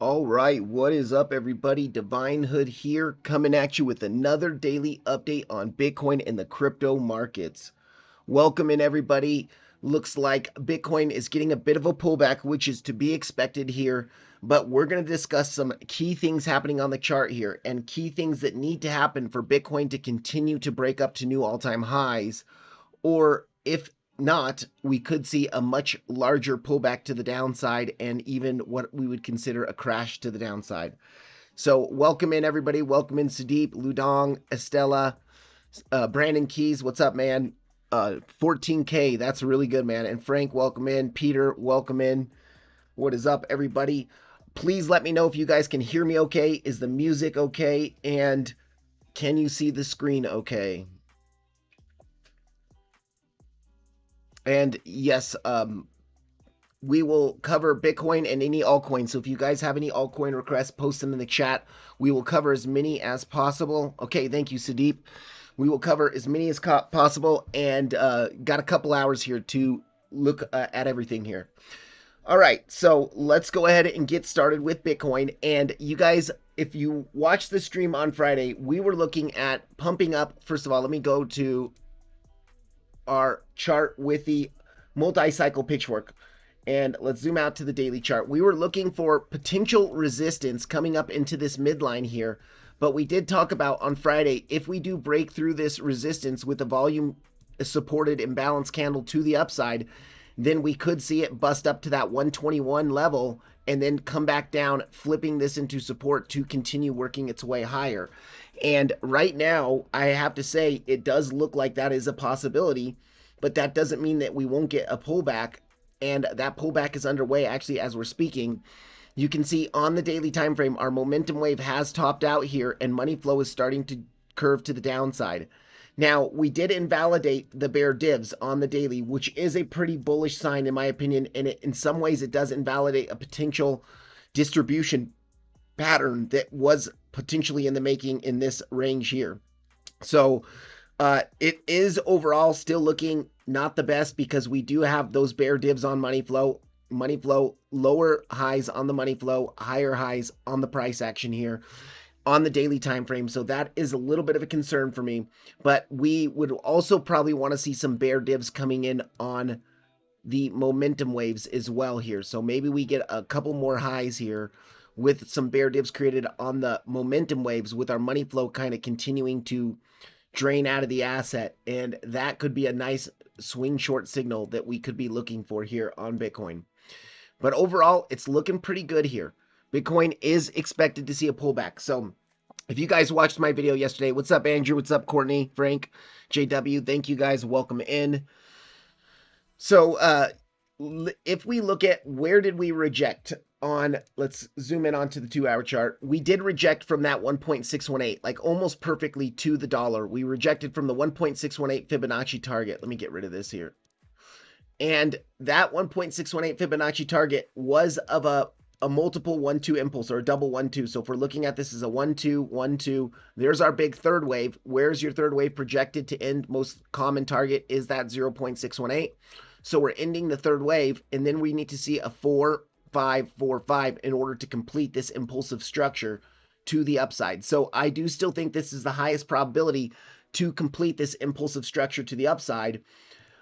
All right, what is up, everybody? Divine Hood here, coming at you with another daily update on Bitcoin and the crypto markets. Welcome in, everybody. Looks like Bitcoin is getting a bit of a pullback, which is to be expected here, but we're going to discuss some key things happening on the chart here and key things that need to happen for Bitcoin to continue to break up to new all-time highs, or if not, we could see a much larger pullback to the downside and even what we would consider a crash to the downside. So welcome in, everybody. Welcome in, Sudeep, Ludong, Estella, Brandon Keys. What's up, man? 14K. That's really good, man. And Frank, welcome in. Peter, welcome in. What is up, everybody? Please let me know if you guys can hear me okay. Is the music okay? And can you see the screen okay? And yes, we will cover Bitcoin and any altcoin. So if you guys have any altcoin requests, post them in the chat. We will cover as many as possible. Okay, thank you, Sudeep. We will cover as many as possible, and got a couple hours here to look at everything here. All right, so let's go ahead and get started with Bitcoin. And you guys, if you watched the stream on Friday, we were looking at pumping up. First of all, let me go to our chart with the multi-cycle pitchfork, and let's zoom out to the daily chart. We were looking for potential resistance coming up into this midline here, but we did talk about on Friday, if we do break through this resistance with a volume supported imbalance candle to the upside, then we could see it bust up to that 121 level and then come back down, flipping this into support to continue working its way higher. And right now, I have to say, it does look like that is a possibility, but that doesn't mean that we won't get a pullback. And that pullback is underway actually as we're speaking. You can see on the daily time frame, our momentum wave has topped out here and money flow is starting to curve to the downside. Now, we did invalidate the bear divs on the daily, which is a pretty bullish sign in my opinion, and in some ways it does invalidate a potential distribution pattern that was potentially in the making in this range here. So it is overall still looking not the best because we do have those bear divs on money flow, lower highs on the money flow, higher highs on the price action here on the daily time frame. So that is a little bit of a concern for me, but we would also probably want to see some bear divs coming in on the momentum waves as well here. So maybe we get a couple more highs here with some bear divs created on the momentum waves, with our money flow kind of continuing to drain out of the asset, and that could be a nice swing short signal that we could be looking for here on Bitcoin. But overall, it's looking pretty good here. Bitcoin is expected to see a pullback. So if you guys watched my video yesterday, what's up, Andrew? What's up, Courtney, Frank, JW? Thank you guys. Welcome in. So if we look at where did we reject on, let's zoom in onto the 2-hour chart. We did reject from that 1.618, like almost perfectly to the dollar. We rejected from the 1.618 Fibonacci target. Let me get rid of this here. And that 1.618 Fibonacci target was of a multiple 1-2 impulse, or a double 1-2. So if we're looking at this as a 1-2, 1-2, there's our big third wave. Where's your third wave projected to end? Most common target is that 0.618. So we're ending the third wave, and then we need to see a 4, 5, 4, 5 in order to complete this impulsive structure to the upside. So I do still think this is the highest probability to complete this impulsive structure to the upside.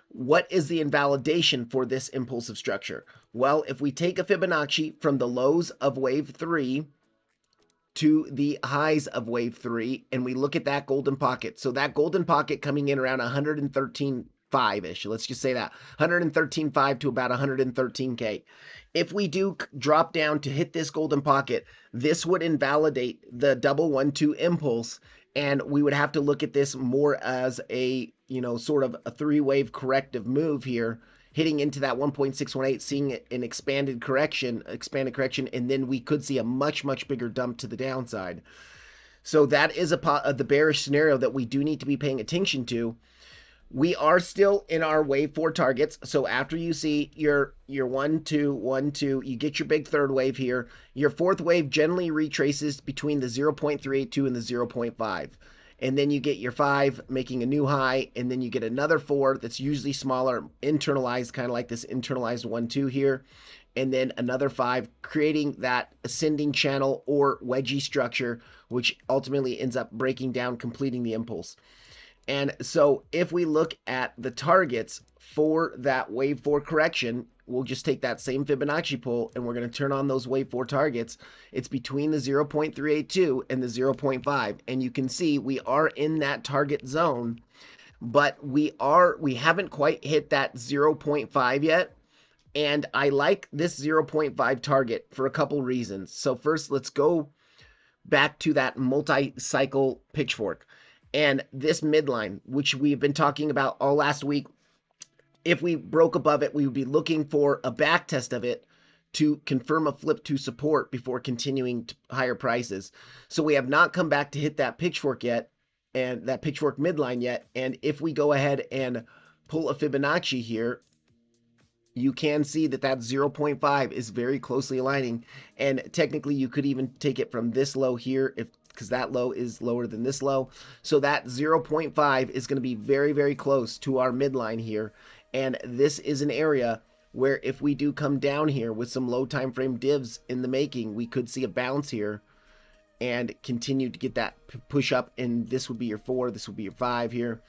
What is the invalidation for this impulsive structure? Well, if we take a Fibonacci from the lows of wave 3 to the highs of wave 3, and we look at that golden pocket. So that golden pocket coming in around 113.5-ish. Let's just say that 113.5 to about 113K. If we do drop down to hit this golden pocket, this would invalidate the double 1-2 impulse, and we would have to look at this more as a, sort of a 3-wave corrective move here, hitting into that 1.618, seeing an expanded correction, and then we could see a much, much bigger dump to the downside. So that is the bearish scenario that we do need to be paying attention to. We are still in our wave 4 targets. So after you see your 1, 2, 1, 2, you get your big third wave here. Your fourth wave generally retraces between the 0.382 and the 0.5. And then you get your 5 making a new high, and then you get another 4 that's usually smaller, internalized, kind of like this internalized 1, 2 here, and then another 5, creating that ascending channel or wedgie structure, which ultimately ends up breaking down, completing the impulse. And so if we look at the targets for that wave 4 correction, we'll just take that same Fibonacci pull and we're going to turn on those wave 4 targets. It's between the 0.382 and the 0.5. And you can see we are in that target zone, but we haven't quite hit that 0.5 yet. And I like this 0.5 target for a couple reasons. So first, let's go back to that multi-cycle pitchfork. And this midline, which we've been talking about all last week, if we broke above it, we would be looking for a back test of it to confirm a flip to support before continuing to higher prices. So we have not come back to hit that pitchfork yet, and that pitchfork midline yet. And if we go ahead and pull a Fibonacci here, you can see that 0.5 is very closely aligning. And technically you could even take it from this low here, because that low is lower than this low. So that 0.5 is going to be very, very close to our midline here. And this is an area where if we do come down here with some low time frame divs in the making, we could see a bounce here and continue to get that push up. And this would be your 4, this would be your 5 here.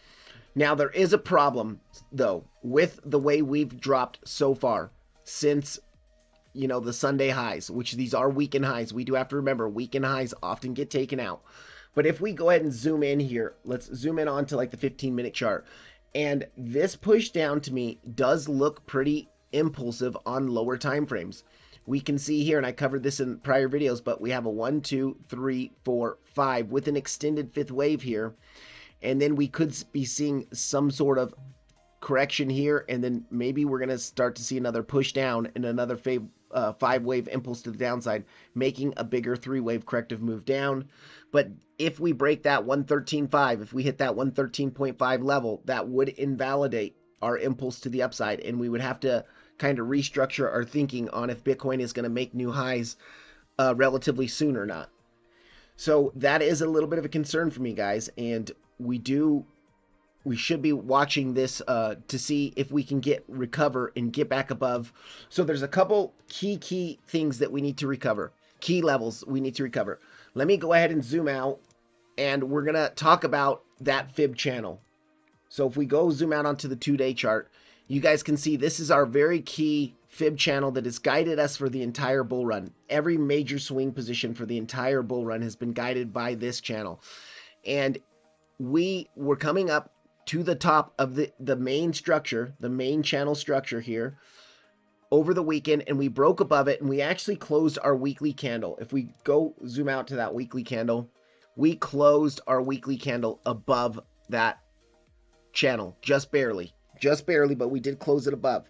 Now there is a problem though with the way we've dropped so far since the Sunday highs, which these are weekend highs. We do have to remember weekend highs often get taken out. But if we go ahead and zoom in here, let's zoom in onto like the 15-minute chart. And this push down to me does look pretty impulsive on lower time frames. We can see here, and I covered this in prior videos, but we have a 1, 2, 3, 4, 5 with an extended 5th wave here. And then we could be seeing some sort of correction here, and then maybe we're going to start to see another push down and another 5-wave impulse to the downside, making a bigger 3-wave corrective move down. But if we break that 113.5, if we hit that 113.5 level, that would invalidate our impulse to the upside, and we would have to kind of restructure our thinking on if Bitcoin is going to make new highs relatively soon or not. So that is a little bit of a concern for me, guys, and we should be watching this to see if we can recover and get back above. So there's a couple key things that we need to recover, key levels we need to recover. Let me go ahead and zoom out, and we're going to talk about that fib channel. So if we go zoom out onto the 2-day chart, you guys can see this is our very key fib channel that has guided us for the entire bull run. Every major swing position for the entire bull run has been guided by this channel. And we were coming up to the top of the main structure, the main channel structure here over the weekend, and we broke above it, and we actually closed our weekly candle. If we go zoom out to that weekly candle, we closed our weekly candle above that channel, just barely, but we did close it above.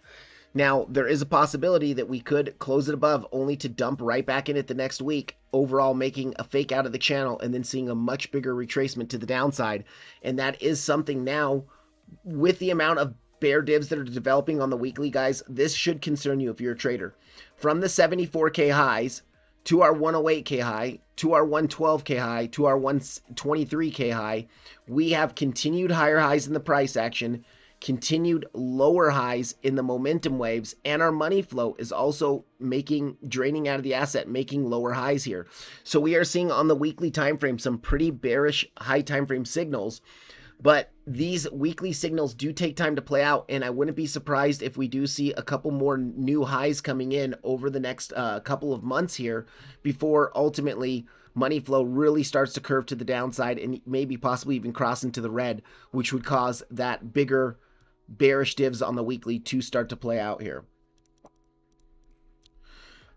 Now, there is a possibility that we could close it above only to dump right back in it the next week, overall making a fake out of the channel and then seeing a much bigger retracement to the downside. And that is something now, with the amount of bear divs that are developing on the weekly, guys, this should concern you if you're a trader. From the 74K highs to our 108K high, to our 112K high, to our 123K high, we have continued higher highs in the price action, continued lower highs in the momentum waves, and our money flow is also draining out of the asset, making lower highs here. So we are seeing on the weekly time frame some pretty bearish high time frame signals, but these weekly signals do take time to play out, and I wouldn't be surprised if we do see a couple more new highs coming in over the next couple of months here before ultimately money flow really starts to curve to the downside and maybe possibly even cross into the red, which would cause that bigger bearish divs on the weekly to start to play out here.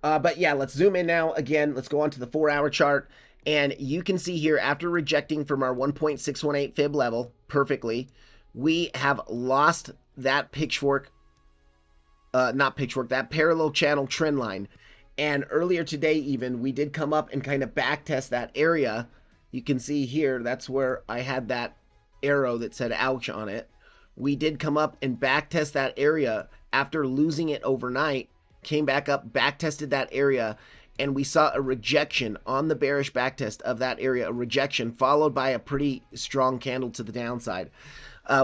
But yeah, let's zoom in now. Again, let's go on to the 4-hour chart. And you can see here, after rejecting from our 1.618 fib level perfectly, we have lost that that parallel channel trend line. And earlier today even, we did come up and kind of back test that area. You can see here, that's where I had that arrow that said ouch on it. We did come up and back test that area after losing it overnight, came back up, back tested that area, and we saw a rejection on the bearish backtest of that area, a rejection followed by a pretty strong candle to the downside.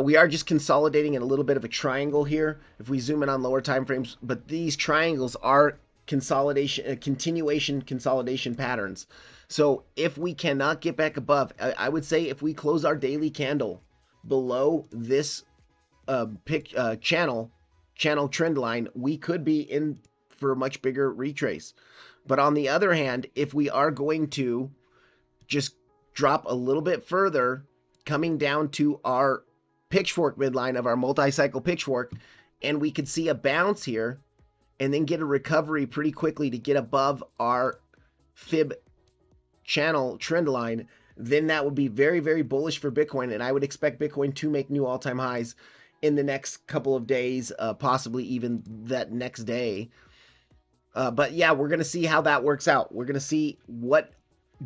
We are just consolidating in a little bit of a triangle here if we zoom in on lower time frames, but these triangles are continuation consolidation patterns. So if we cannot get back above, I would say if we close our daily candle below this channel trend line, we could be in for a much bigger retrace. But on the other hand, if we are going to just drop a little bit further, coming down to our pitchfork midline of our multi-cycle pitchfork, and we could see a bounce here and then get a recovery pretty quickly to get above our fib channel trend line, then that would be very, very bullish for Bitcoin. And I would expect Bitcoin to make new all-time highs in the next couple of days, possibly even that next day. But yeah, we're going to see how that works out. We're going to see what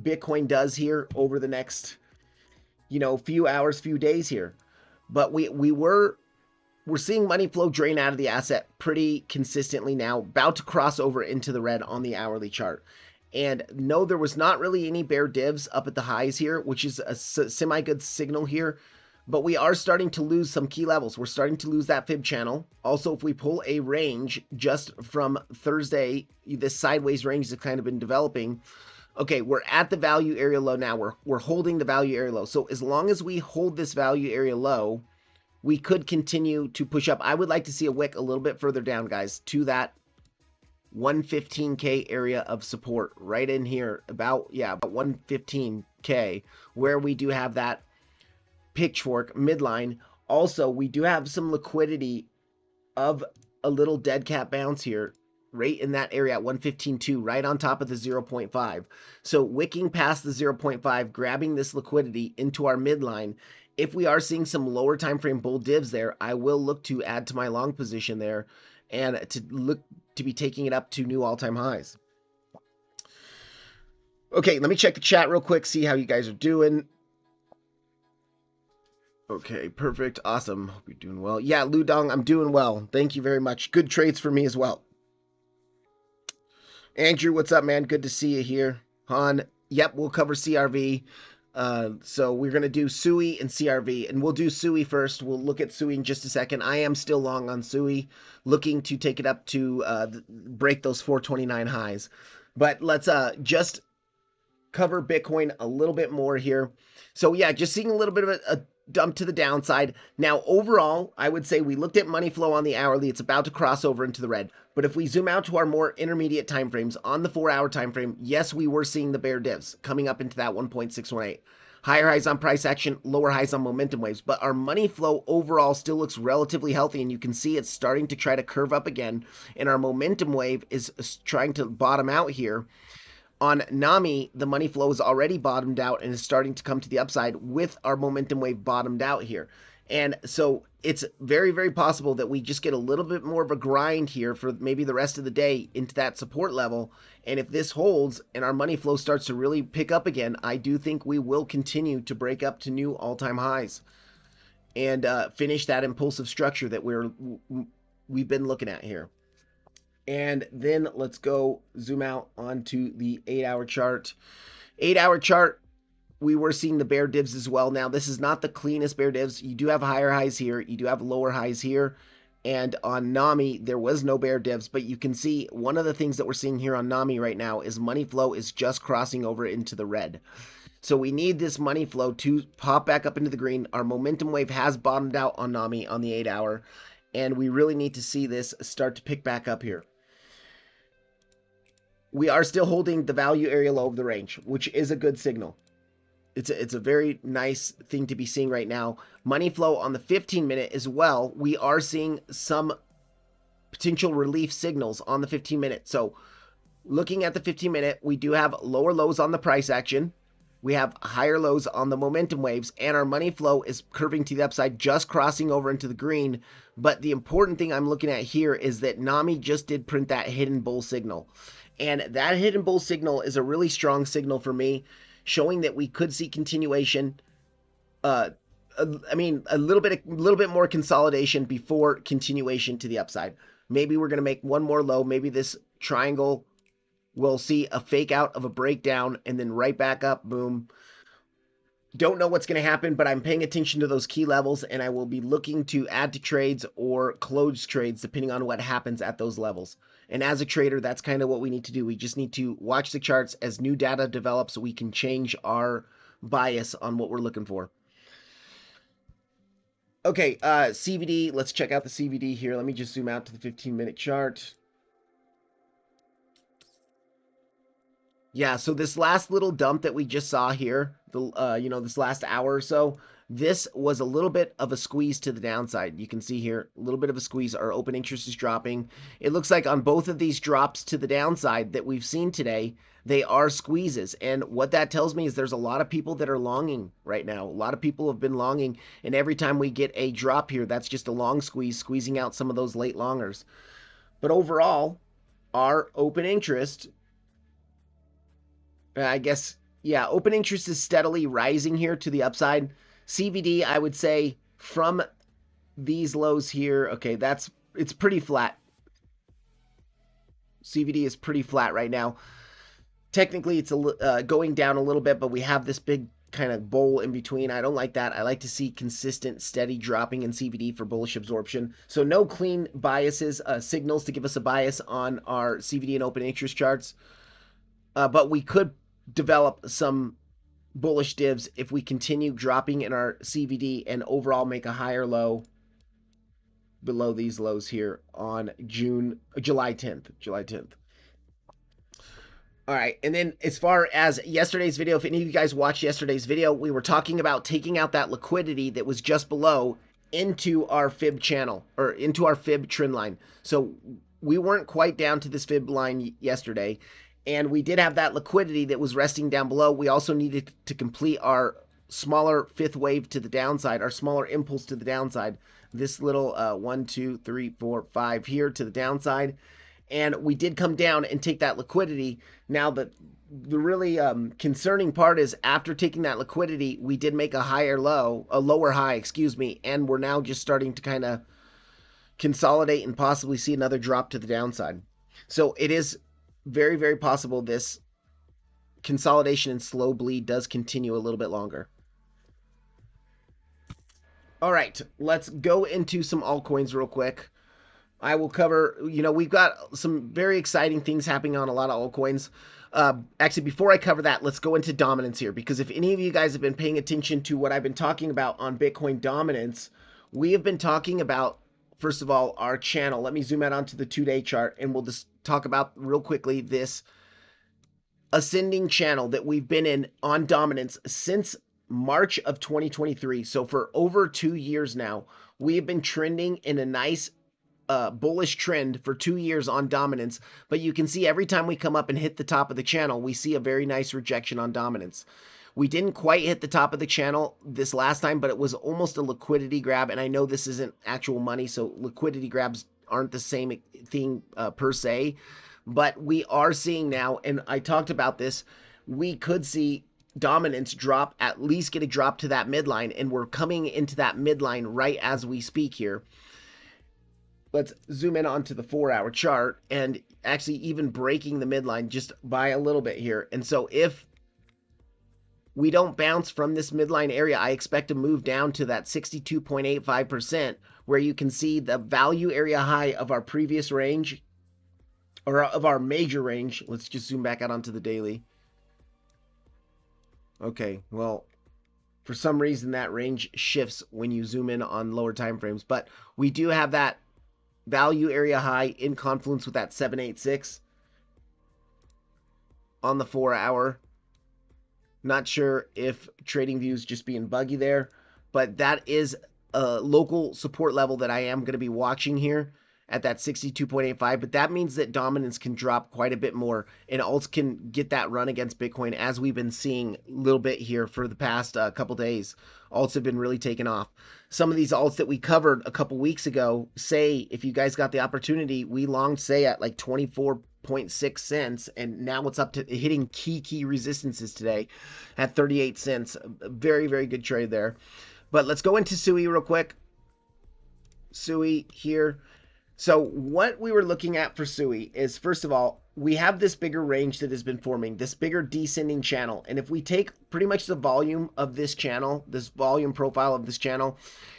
Bitcoin does here over the next, few hours, few days here. But we're seeing money flow drain out of the asset pretty consistently now, about to cross over into the red on the hourly chart. And no, there was not really any bear divs up at the highs here, which is a semi-good signal here. But we are starting to lose some key levels. We're starting to lose that fib channel. Also, if we pull a range just from Thursday, this sideways range has kind of been developing. Okay, we're at the value area low now. We're holding the value area low. So as long as we hold this value area low, we could continue to push up. I would like to see a wick a little bit further down, guys, to that 115K area of support right in here, about 115K, where we do have that pitchfork midline. Also, we do have some liquidity of a little dead cat bounce here right in that area at 115.2, right on top of the 0.5. So wicking past the 0.5, grabbing this liquidity into our midline. If we are seeing some lower time frame bull divs there, I will look to add to my long position there and to look to be taking it up to new all-time highs. Okay, let me check the chat real quick, see how you guys are doing. Okay, perfect. Awesome. Hope you're doing well. Yeah, Ludong, I'm doing well. Thank you very much. Good trades for me as well. Andrew, what's up, man? Good to see you here. Han, yep, we'll cover CRV. So we're going to do SUI and CRV, and we'll do SUI first. We'll look at SUI in just a second. I am still long on SUI, looking to take it up to break those 429 highs. But let's just cover Bitcoin a little bit more here. So yeah, just seeing a little bit of a dump to the downside. Now, overall, I would say we looked at money flow on the hourly. It's about to cross over into the red. But if we zoom out to our more intermediate time frames on the 4-hour time frame, yes, we were seeing the bear divs coming up into that 1.618. Higher highs on price action, lower highs on momentum waves. But our money flow overall still looks relatively healthy, and you can see it's starting to try to curve up again. And our momentum wave is trying to bottom out here. On NAMI, the money flow is already bottomed out and is starting to come to the upside with our momentum wave bottomed out here. And so it's very, very possible that we just get a little bit more of a grind here for maybe the rest of the day into that support level. And if this holds and our money flow starts to really pick up again, I do think we will continue to break up to new all-time highs and finish that impulsive structure that we've been looking at here. And then let's go zoom out onto the 8-hour chart. 8-hour chart, we were seeing the bear divs as well. Now, this is not the cleanest bear divs. You do have higher highs here. You do have lower highs here. And on NAMI, there was no bear divs, but you can see one of the things that we're seeing here on NAMI right now is money flow is just crossing over into the red. So we need this money flow to pop back up into the green. Our momentum wave has bottomed out on NAMI on the 8-hour, and we really need to see this start to pick back up here. We are still holding the value area low of the range, which is a good signal. It's a very nice thing to be seeing right now. Money flow on the 15-minute as well. We are seeing some potential relief signals on the 15-minute. So looking at the 15-minute, we do have lower lows on the price action. We have higher lows on the momentum waves, and our money flow is curving to the upside, just crossing over into the green. But the important thing I'm looking at here is that NAMI just did print that hidden bull signal. And that hidden bull signal is a really strong signal for me, showing that we could see continuation. I mean, a little bit more consolidation before continuation to the upside. Maybe we're going to make one more low. Maybe this triangle will see a fake out of a breakdown and then right back up. Boom. Don't know what's going to happen, but I'm paying attention to those key levels, and I will be looking to add to trades or close trades depending on what happens at those levels. And as a trader, that's kind of what we need to do. We just need to watch the charts as new data develops so we can change our bias on what we're looking for. Okay, CVD, let's check out the CVD here. Let me just zoom out to the 15-minute chart. Yeah, so this last little dump that we just saw here, this last hour or so, this was a little bit of a squeeze to the downside. You can see here, a little bit of a squeeze. Our open interest is dropping. It looks like on both of these drops to the downside that we've seen today, they are squeezes. And what that tells me is there's a lot of people that are longing right now. A lot of people have been longing. And every time we get a drop here, that's just a long squeeze, squeezing out some of those late longers. But overall, our open interest, I guess, yeah, open interest is steadily rising here to the upside. CVD, I would say from these lows here, okay, it's pretty flat. CVD is pretty flat right now. Technically, it's going down a little bit, but we have this big kind of bowl in between. I don't like that. I like to see consistent, steady dropping in CVD for bullish absorption. So no clean biases, signals to give us a bias on our CVD and open interest charts. But we could develop some bullish divs if we continue dropping in our CVD and overall make a higher low below these lows here on July 10th. All right, and then as far as yesterday's video, if any of you guys watched yesterday's video, we were talking about taking out that liquidity that was just below into our fib channel, or into our fib trend line. So we weren't quite down to this fib line yesterday, and we did have that liquidity that was resting down below. We also needed to complete our smaller fifth wave to the downside, our smaller impulse to the downside. This little 1, 2, 3, 4, 5 here to the downside. And we did come down and take that liquidity. Now, the really concerning part is after taking that liquidity, we did make a lower high, and we're now just starting to kind of consolidate and possibly see another drop to the downside. So it is very, very possible this consolidation and slow bleed does continue a little bit longer. All right, let's go into some altcoins real quick. I will cover, we've got some very exciting things happening on a lot of altcoins. Actually, before I cover that, let's go into dominance here, because if any of you guys have been paying attention to what I've been talking about on Bitcoin dominance, we have been talking about, first of all, our channel. Let me zoom out onto the 2-day chart, and we'll just talk about real quickly this ascending channel that we've been in on dominance since March of 2023. So for over 2 years now, we have been trending in a nice bullish trend for 2 years on dominance. But you can see every time we come up and hit the top of the channel, we see a very nice rejection on dominance. We didn't quite hit the top of the channel this last time, but it was almost a liquidity grab. And I know this isn't actual money, so liquidity grabs aren't the same thing per se. But we are seeing now, and I talked about this, we could see dominance drop, at least get a drop to that midline, and we're coming into that midline right as we speak here. Let's zoom in onto the 4-hour chart, and actually even breaking the midline just by a little bit here. And so if we don't bounce from this midline area, I expect to move down to that 62.85%, where you can see the value area high of our previous range, or of our major range. Let's just zoom back out onto the daily. Okay, well, for some reason that range shifts when you zoom in on lower time frames, but we do have that value area high in confluence with that 786 on the 4 hour. Not sure if TradingView is just being buggy there, but that is a local support level that I am going to be watching here at that 62.85. But that means that dominance can drop quite a bit more, and alts can get that run against Bitcoin, as we've been seeing a little bit here for the past couple days. Alts have been really taking off. Some of these alts that we covered a couple weeks ago, say, if you guys got the opportunity, we longed say at like 24.6 cents, and now it's up to hitting key resistances today at 38 cents. A very, very good trade there. But let's go into SUI real quick. SUI here. So what we were looking at for SUI is, first of all, we have this bigger range that has been forming, this bigger descending channel. And if we take pretty much the volume of this channel, this volume profile of this channel,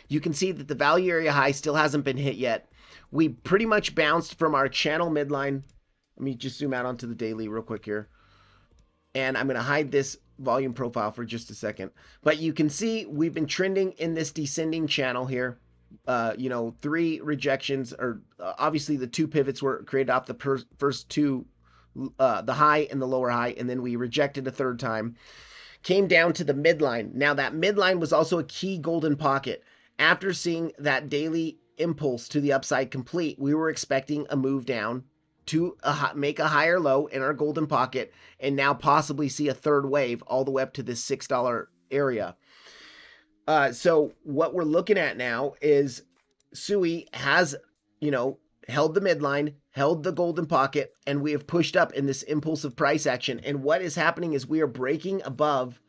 you can see that the value area high still hasn't been hit yet. We pretty much bounced from our channel midline. Let me just zoom out onto the daily real quick here. And I'm going to hide this volume profile for just a second. But you can see we've been trending in this descending channel here. 3 rejections, or obviously the 2 pivots were created off the first 2, the high and the lower high, and then we rejected a 3rd time. Came down to the midline. Now that midline was also a key golden pocket. After seeing that daily impulse to the upside complete, we were expecting a move down to make a higher low in our golden pocket, and now possibly see a 3rd wave all the way up to this $6 area. So what we're looking at now is SUI has, held the midline, held the golden pocket, and we have pushed up in this impulsive price action. And what is happening is we are breaking above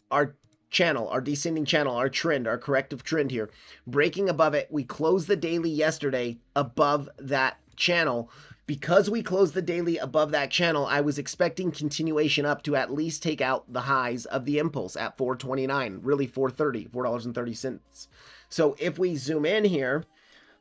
our channel, our descending channel, our trend, our corrective trend here. Breaking above it, we closed the daily yesterday above that channel. Because we closed the daily above that channel, I was expecting continuation up to at least take out the highs of the impulse at 4.29, really $4.30. So if we zoom in here,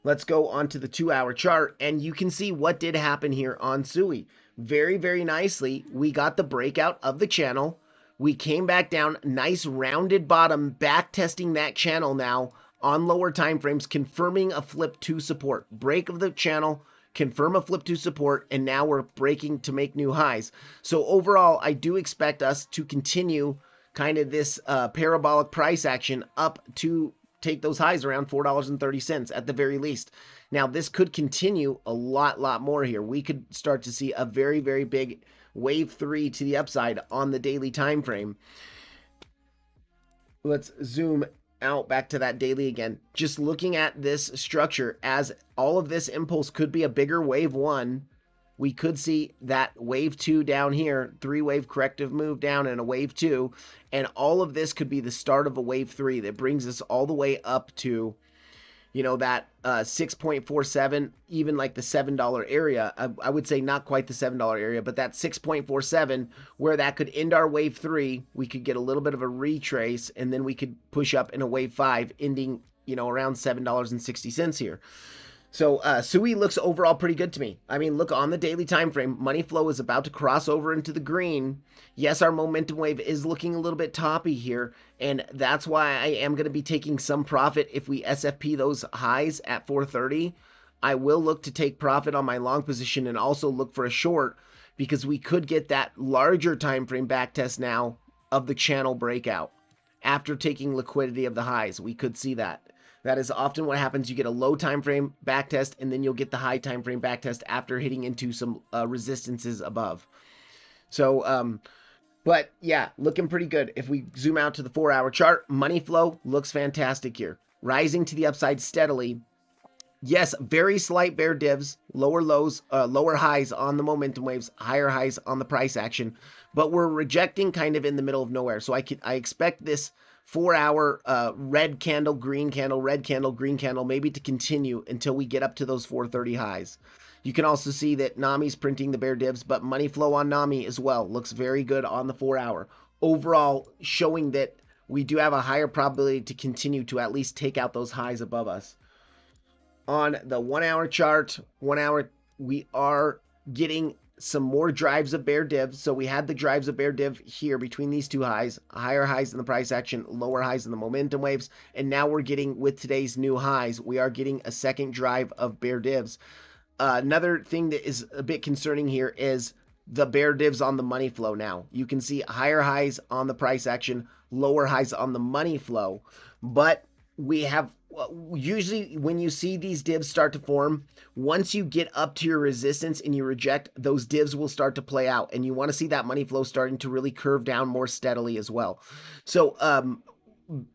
let's go onto the 2-hour chart, and you can see what did happen here on SUI. Very, very nicely, we got the breakout of the channel. We came back down, nice rounded bottom, back testing that channel now on lower time frames, confirming a flip to support. Break of the channel, confirm a flip to support, and now we're breaking to make new highs. So overall, I do expect us to continue kind of this parabolic price action up to take those highs around $4.30 at the very least. Now, this could continue a lot more here. We could start to see a very, very big wave 3 to the upside on the daily time frame. Let's zoom out back to that daily again. Just looking at this structure, as all of this impulse could be a bigger wave 1, we could see that wave 2 down here, 3-wave corrective move down, and a wave 2, and all of this could be the start of a wave 3 that brings us all the way up to, that 6.47, even like the $7 area. I would say not quite the $7 area, but that 6.47, where that could end our wave 3. We could get a little bit of a retrace, and then we could push up in a wave 5, ending, around $7.60 here. So SUI looks overall pretty good to me. I mean, look, on the daily time frame, money flow is about to cross over into the green. Yes, our momentum wave is looking a little bit toppy here, and that's why I am going to be taking some profit if we SFP those highs at 430. I will look to take profit on my long position and also look for a short, because we could get that larger time frame back test now of the channel breakout. After taking liquidity of the highs, we could see that. That is often what happens. You get a low time frame backtest, and then you'll get the high time frame backtest after hitting into some resistances above. So, but yeah, looking pretty good. If we zoom out to the 4-hour chart, money flow looks fantastic here. Rising to the upside steadily. Yes, very slight bear divs, lower lows, lower highs on the momentum waves, higher highs on the price action, but we're rejecting kind of in the middle of nowhere. So I expect this 4-hour red candle, green candle, red candle, green candle, maybe to continue until we get up to those 430 highs. You can also see that NAMI's printing the bear divs, but money flow on NAMI as well looks very good on the 4-hour. overall showing that we do have a higher probability to continue to at least take out those highs above us. On the 1 hour chart, 1 hour, we are getting some more drives of bear div. So we had the drives of bear div here between these two highs, higher highs in the price action, lower highs in the momentum waves. And now we're getting, with today's new highs, we are getting a second drive of bear divs. Another thing that is a bit concerning here is the bear divs on the money flow now. You can see higher highs on the price action, lower highs on the money flow. But we have, usually when you see these divs start to form, once you get up to your resistance and you reject, those divs will start to play out. And you want to see that money flow starting to really curve down more steadily as well. So,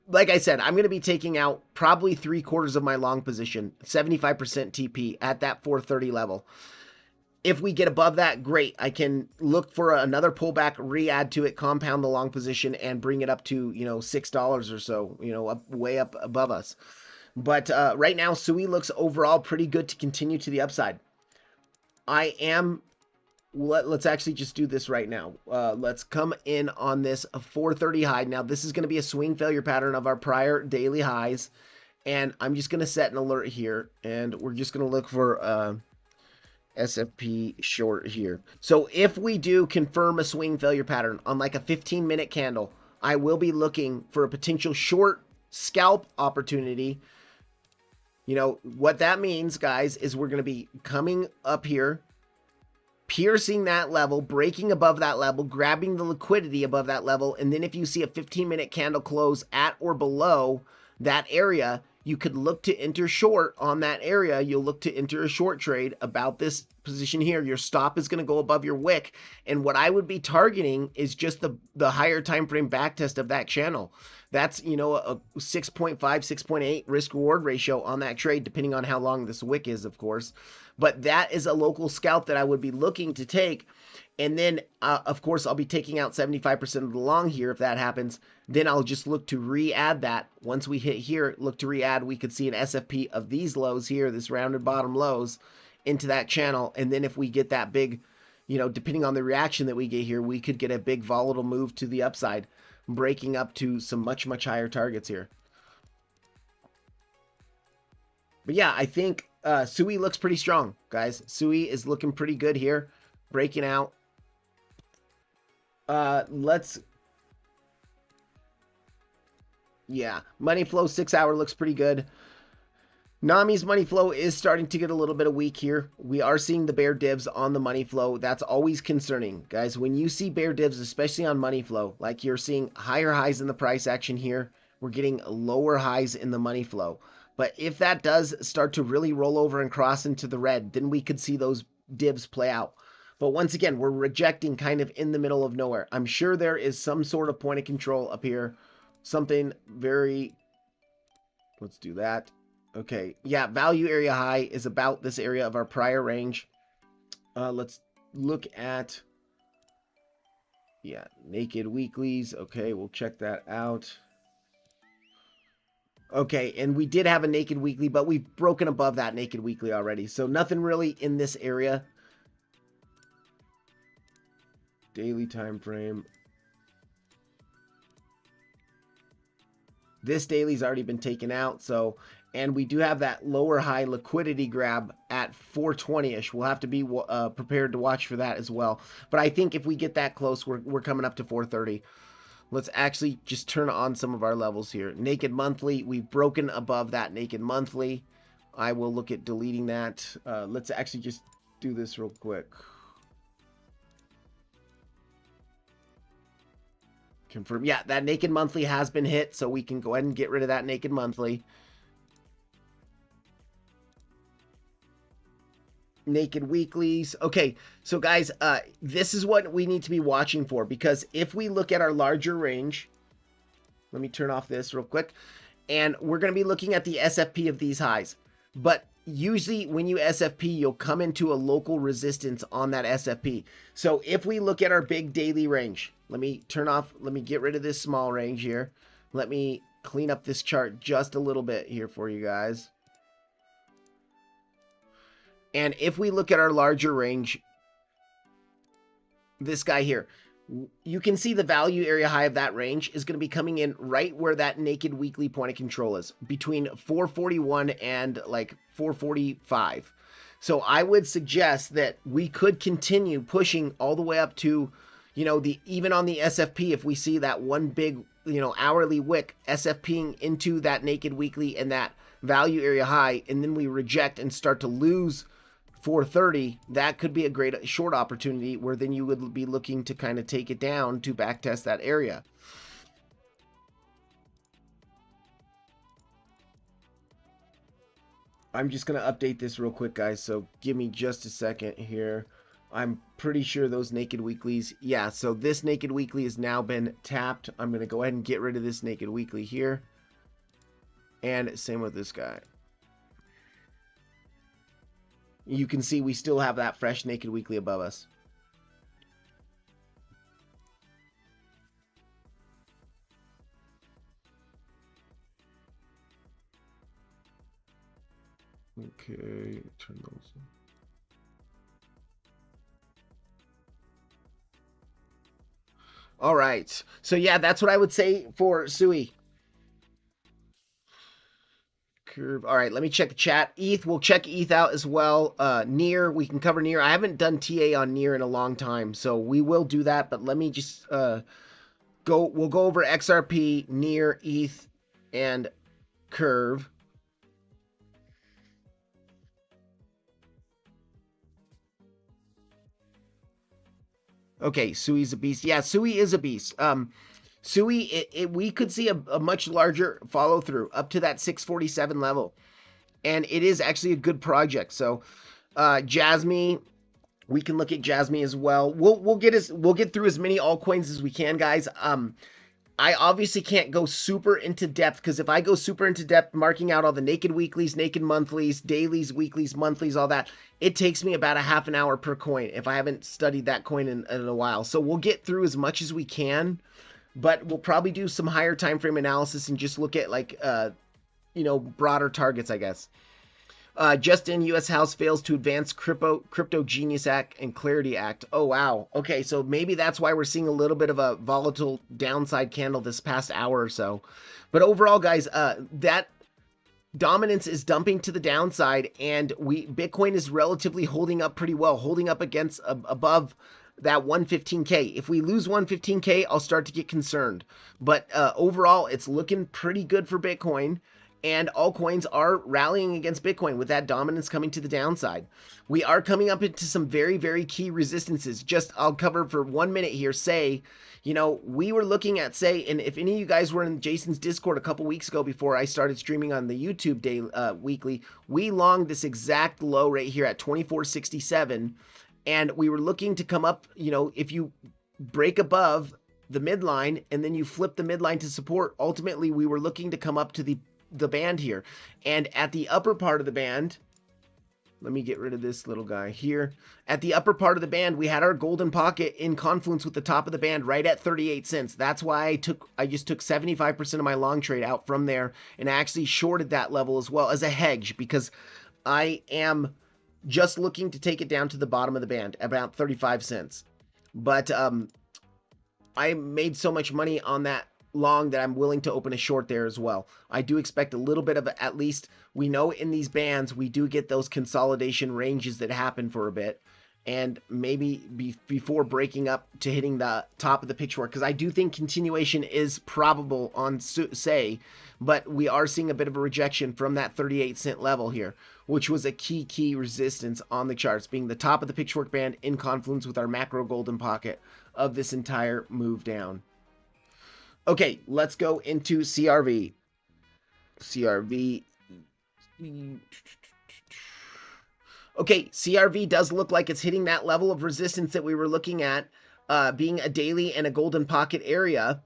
like I said, I'm going to be taking out probably 3/4 of my long position, 75% TP at that 430 level. If we get above that, great. I can look for another pullback, re-add to it, compound the long position, and bring it up to, $6 or so, way up above us. But right now, Sui looks overall pretty good to continue to the upside. Let's actually just do this right now. Let's come in on this 430 high. Now, this is going to be a swing failure pattern of our prior daily highs. And I'm just going to set an alert here. And we're just going to look for SFP short here. So if we do confirm a swing failure pattern on like a 15-minute candle, I will be looking for a potential short scalp opportunity. What that means, guys, is we're going to be coming up here, piercing that level, breaking above that level, grabbing the liquidity above that level, and then if you see a 15-minute candle close at or below that area, you could look to enter short on that area. You'll look to enter a short trade about this position here. Your stop is going to go above your wick. And what I would be targeting is just the higher time frame backtest of that channel. That's, a 6.5, 6.8 risk reward ratio on that trade, depending on how long this wick is, of course. But that is a local scalp that I would be looking to take. And then, of course, I'll be taking out 75% of the long here if that happens. Then I'll just look to re-add that. Once we hit here, look to re-add, we could see an SFP of these lows here, this rounded bottom lows, into that channel. And then if we get that big, depending on the reaction that we get here, we could get a big volatile move to the upside, breaking up to some much, much higher targets here. But yeah, I think Sui looks pretty strong, guys. Sui is looking pretty good here, breaking out. Money flow 6 hour looks pretty good. Nami's money flow is starting to get a little bit of weak here. We are seeing the bear divs on the money flow. That's always concerning, guys. When you see bear divs, especially on money flow, like you're seeing higher highs in the price action here, we're getting lower highs in the money flow. But if that does start to really roll over and cross into the red, then we could see those divs play out. But once again, we're rejecting kind of in the middle of nowhere. I'm sure there is some sort of point of control up here. Something very... Let's do that. Okay. Yeah, value area high is about this area of our prior range. Let's look at... Yeah, naked weeklies. Okay, we'll check that out. Okay, and we did have a naked weekly, but we've broken above that naked weekly already. So nothing really in this area. Daily time frame. This daily's already been taken out, so, and we do have that lower high liquidity grab at 420-ish. We'll have to be prepared to watch for that as well. But I think if we get that close, we're coming up to 430. Let's actually just turn on some of our levels here. Naked monthly, we've broken above that naked monthly. I will look at deleting that. Let's actually just do this real quick. Confirm. Yeah, that naked monthly has been hit, so we can go ahead and get rid of that naked monthly. Naked weeklies. Okay, so guys, this is what we need to be watching for, because if we look at our larger range, let me turn off this real quick, and we're going to be looking at the SFP of these highs. But usually when you SFP, you'll come into a local resistance on that SFP. So if we look at our big daily range, let me get rid of this small range here. Let me clean up this chart just a little bit here for you guys. And if we look at our larger range, this guy here, You can see the value area high of that range is going to be coming in right where that naked weekly point of control is, between 441 and like 445. So I would suggest that we could continue pushing all the way up to, the even on the SFP, if we see that one big, hourly wick SFPing into that naked weekly and that value area high, and then we reject and start to lose 430, that could be a great short opportunity where then you would be looking to kind of take it down to backtest that area. I'm just going to update this real quick, guys, so give me just a second here. I'm pretty sure those naked weeklies, yeah, so this naked weekly has now been tapped. I'm going to go ahead and get rid of this naked weekly here. And same with this guy. You can see we still have that fresh naked weekly above us. Okay, turn those on. All right. So yeah, that's what I would say for Sui. Curve. All right, let me check the chat. ETH, we'll check ETH out as well. Near, we can cover Near. I haven't done TA on Near in a long time, so we will do that. But let me just we'll go over XRP, Near, ETH, and Curve. Okay, Sui's a beast. Yeah, Sui is a beast. Sui, we could see a much larger follow through up to that 647 level, and it is actually a good project. So, Jasmy, we can look at Jasmy as well. We'll get through as many altcoins as we can, guys. I obviously can't go super into depth, because if I go super into depth, marking out all the naked weeklies, naked monthlies, dailies, weeklies, monthlies, all that, it takes me about a half an hour per coin if I haven't studied that coin in a while. So we'll get through as much as we can, but we'll probably do some higher time frame analysis and just look at like broader targets, I guess. Just in, U.S. House fails to advance Crypto Genius Act and Clarity Act. Oh, wow. Okay, so maybe that's why we're seeing a little bit of a volatile downside candle this past hour or so. But overall, guys, that dominance is dumping to the downside, and Bitcoin is relatively holding up pretty well, holding up against above that 115K. If we lose 115K, I'll start to get concerned. But overall, it's looking pretty good for Bitcoin. And altcoins are rallying against Bitcoin with that dominance coming to the downside. We are coming up into some very, very key resistances. I'll cover for 1 minute here. Say, we were looking at, and if any of you guys were in Jason's Discord a couple weeks ago before I started streaming on the YouTube weekly, we longed this exact low right here at 2467. And we were looking to come up, if you break above the midline and then you flip the midline to support, ultimately we were looking to come up to the band here. And at the upper part of the band, let me get rid of this little guy here. At the upper part of the band, we had our golden pocket in confluence with the top of the band right at 38 cents. That's why I just took 75% of my long trade out from there, and I actually shorted that level as well as a hedge, because I am just looking to take it down to the bottom of the band, about 35 cents. But I made so much money on that long that I'm willing to open a short there as well. I do expect a little bit of at least, we know in these bands we do get those consolidation ranges that happen for a bit, and maybe before breaking up to hitting the top of the pitchfork, because I do think continuation is probable on say, but we are seeing a bit of a rejection from that 38 cent level here, which was a key resistance on the charts, being the top of the pitchfork band in confluence with our macro golden pocket of this entire move down. Okay, let's go into CRV. Okay, CRV does look like it's hitting that level of resistance that we were looking at, being a daily and a golden pocket area.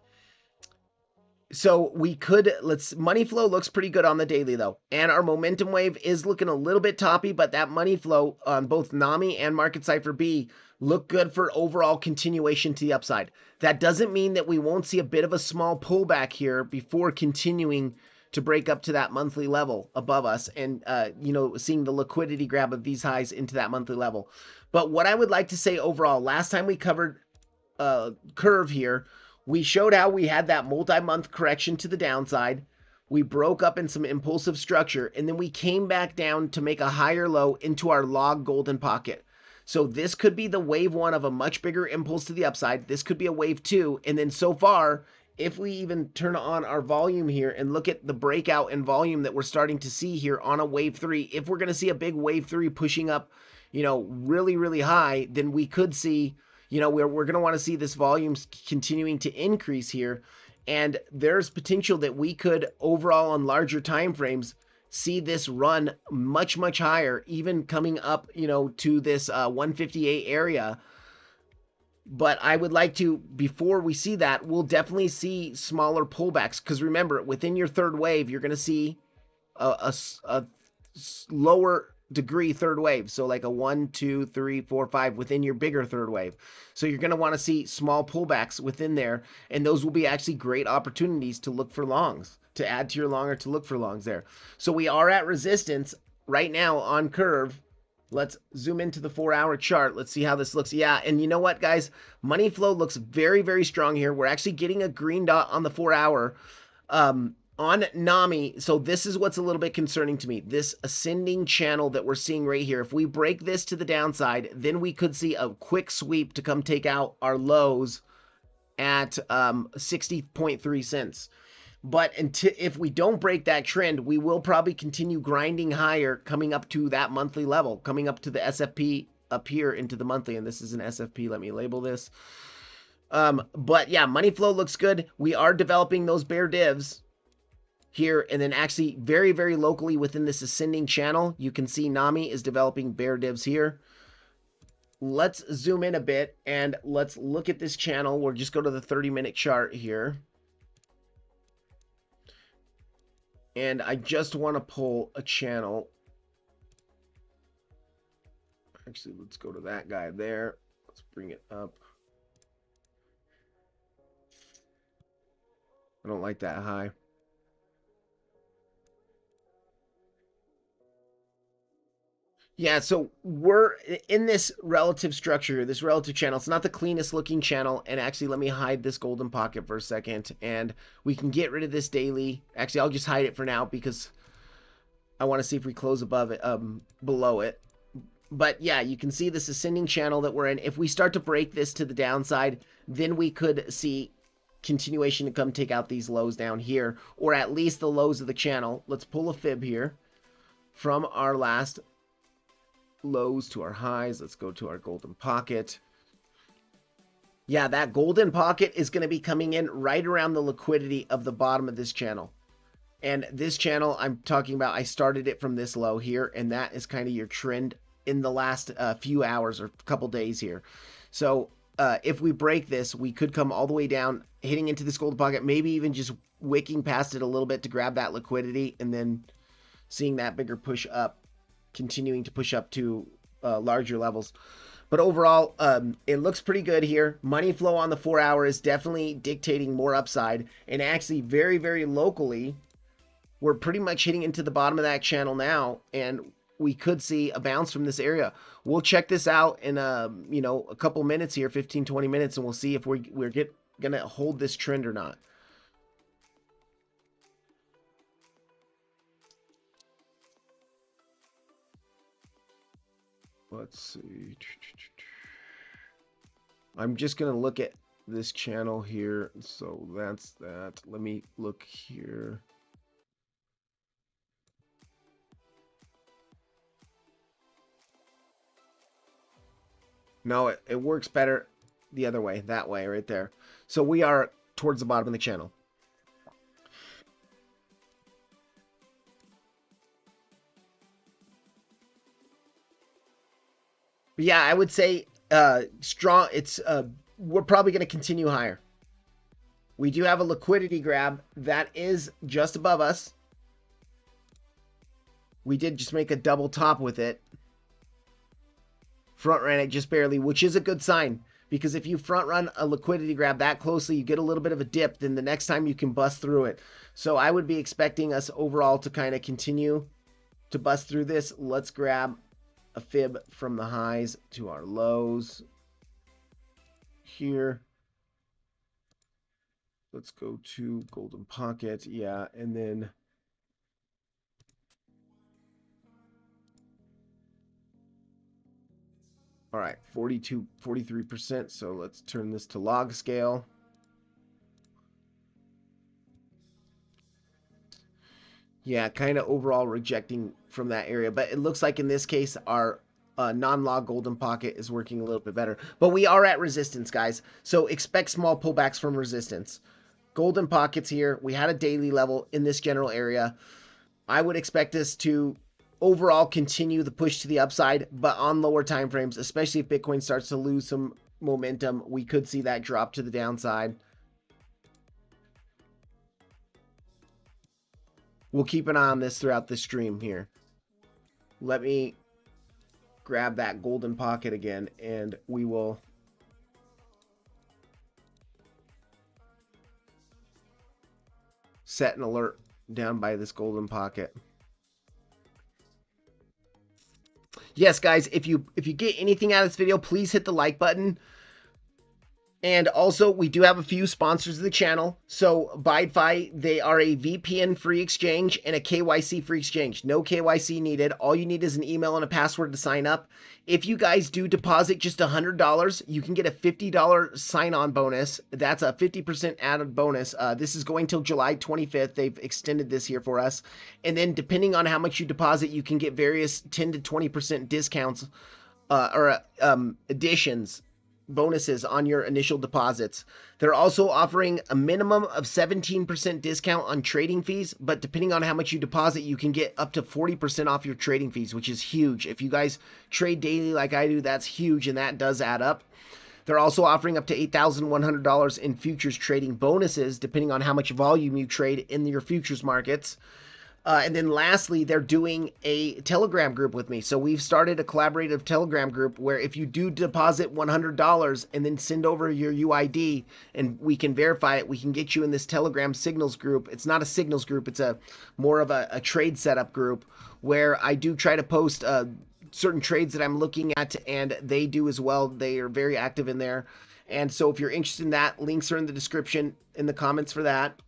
So we could, money flow looks pretty good on the daily though. And our momentum wave is looking a little bit toppy, but that money flow on both NAMI and Market Cipher B look good for overall continuation to the upside. That doesn't mean that we won't see a bit of a small pullback here before continuing to break up to that monthly level above us and, seeing the liquidity grab of these highs into that monthly level. But what I would like to say overall, last time we covered curve here, we showed how we had that multi-month correction to the downside. We broke up in some impulsive structure, and then we came back down to make a higher low into our log golden pocket. So this could be the wave one of a much bigger impulse to the upside. This could be a wave two. And then so far, if we even turn on our volume here and look at the breakout in volume that we're starting to see here on a wave three, if we're going to see a big wave three pushing up, really, really high, then we could see, we're going to want to see this volume continuing to increase here. And there's potential that we could overall on larger time frames see this run much, much higher, even coming up, to this 158 area. But I would like to, before we see that, we'll definitely see smaller pullbacks. Because remember, within your third wave, you're going to see a lower degree third wave. So like a 1, 2, 3, 4, 5 within your bigger third wave. So you're going to want to see small pullbacks within there. And those will be actually great opportunities to look for longs, to add to your long or to look for longs there. So we are at resistance right now on curve. Let's zoom into the 4-hour chart. Let's see how this looks. Yeah, and you know what, guys? Money flow looks very, very strong here. We're actually getting a green dot on the 4-hour. On NAMI, so this is what's a little bit concerning to me. This ascending channel that we're seeing right here, if we break this to the downside, then we could see a quick sweep to come take out our lows at 60.3 cents. But if we don't break that trend, we will probably continue grinding higher, coming up to that monthly level, coming up to the SFP up here into the monthly. And this is an SFP. Let me label this. But yeah, money flow looks good. We are developing those bear divs here, and then actually very, very locally within this ascending channel, you can see NAMI is developing bear divs here. Let's zoom in a bit and let's look at this channel. We'll just go to the 30-minute chart here. And I just want to pull a channel. Actually, let's go to that guy there. Let's bring it up. I don't like that high. Yeah, so we're in this relative structure, this relative channel. It's not the cleanest looking channel. And actually, let me hide this golden pocket for a second. And we can get rid of this daily. Actually, I'll just hide it for now because I want to see if we close above it, below it. But yeah, you can see this ascending channel that we're in. If we start to break this to the downside, then we could see continuation to come take out these lows down here, or at least the lows of the channel. Let's pull a fib here from our last lows to our highs. Let's go to our golden pocket. Yeah, that golden pocket is going to be coming in right around the liquidity of the bottom of this channel. And this channel I'm talking about, I started it from this low here, and that is kind of your trend in the last few hours or couple days here. So if we break this, we could come all the way down, hitting into this golden pocket, maybe even just wicking past it a little bit to grab that liquidity, and then seeing that bigger push up, continuing to push up to larger levels. But overall, it looks pretty good here. Money flow on the 4-hour is definitely dictating more upside, and actually very, very locally, we're pretty much hitting into the bottom of that channel now, and we could see a bounce from this area. We'll check this out in a couple minutes here, 15-20 minutes, and we'll see if we're gonna hold this trend or not. Let's see. I'm just going to look at this channel here. So that's that. Let me look here. No, it works better the other way, that way right there. So we are towards the bottom of the channel. Yeah, I would say strong. It's we're probably going to continue higher. We do have a liquidity grab that is just above us. We did just make a double top with it. Front ran it just barely, which is a good sign, because if you front run a liquidity grab that closely, you get a little bit of a dip, then the next time you can bust through it. So I would be expecting us overall to kind of continue to bust through this. Let's grab a fib from the highs to our lows here. let's go to golden pocket. Yeah, and then all right, 43%. So let's turn this to log scale. Yeah, kind of overall rejecting from that area. But it looks like in this case, our non-log golden pocket is working a little bit better. But we are at resistance, guys. So expect small pullbacks from resistance. Golden pockets here. We had a daily level in this general area. I would expect us to overall continue the push to the upside, but on lower time frames, especially if Bitcoin starts to lose some momentum, we could see that drop to the downside. We'll keep an eye on this throughout the stream here. Let me grab that golden pocket again, and we will set an alert down by this golden pocket. Yes, guys, if you get anything out of this video, please hit the like button. And also, we do have a few sponsors of the channel. So, BYDFI, they are a VPN-free exchange and a KYC-free exchange. No KYC needed. All you need is an email and a password to sign up. If you guys do deposit just $100, you can get a $50 sign-on bonus. That's a 50% added bonus. This is going till July 25th. They've extended this here for us. And then, depending on how much you deposit, you can get various 10 to 20% discounts or additions, bonuses on your initial deposits. They're also offering a minimum of 17% discount on trading fees, but depending on how much you deposit, you can get up to 40% off your trading fees, which is huge. If you guys trade daily like I do, that's huge, and that does add up. They're also offering up to $8,100 in futures trading bonuses, depending on how much volume you trade in your futures markets. And then lastly, they're doing a Telegram group with me. So we've started a collaborative Telegram group where if you do deposit $100 and then send over your UID and we can verify it, we can get you in this Telegram signals group. It's not a signals group. It's a more of a trade setup group where I do try to post certain trades that I'm looking at, and they do as well. They are very active in there. And so if you're interested in that, links are in the description, in the comments for that.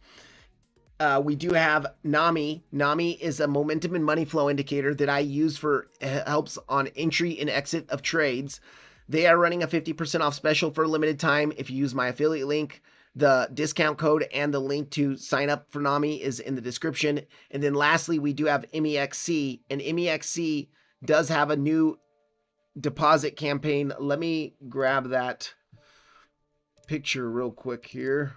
We do have NAMI. NAMI is a momentum and money flow indicator that I use for helps on entry and exit of trades. They are running a 50% off special for a limited time. If you use my affiliate link, the discount code and the link to sign up for NAMI is in the description. And then lastly, we do have MEXC, and MEXC does have a new deposit campaign. Let me grab that picture real quick here.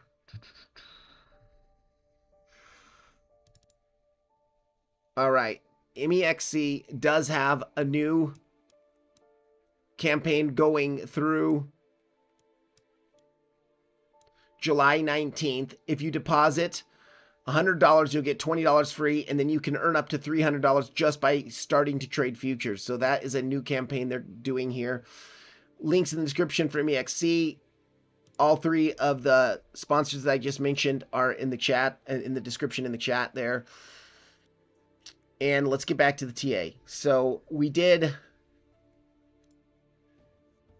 All right, MEXC does have a new campaign going through July 19th. If you deposit $100, you'll get $20 free, and then you can earn up to $300 just by starting to trade futures. So that is a new campaign they're doing here. Links in the description for MEXC. All three of the sponsors that I just mentioned are in the chat, in the description in the chat there. And let's get back to the TA. So we did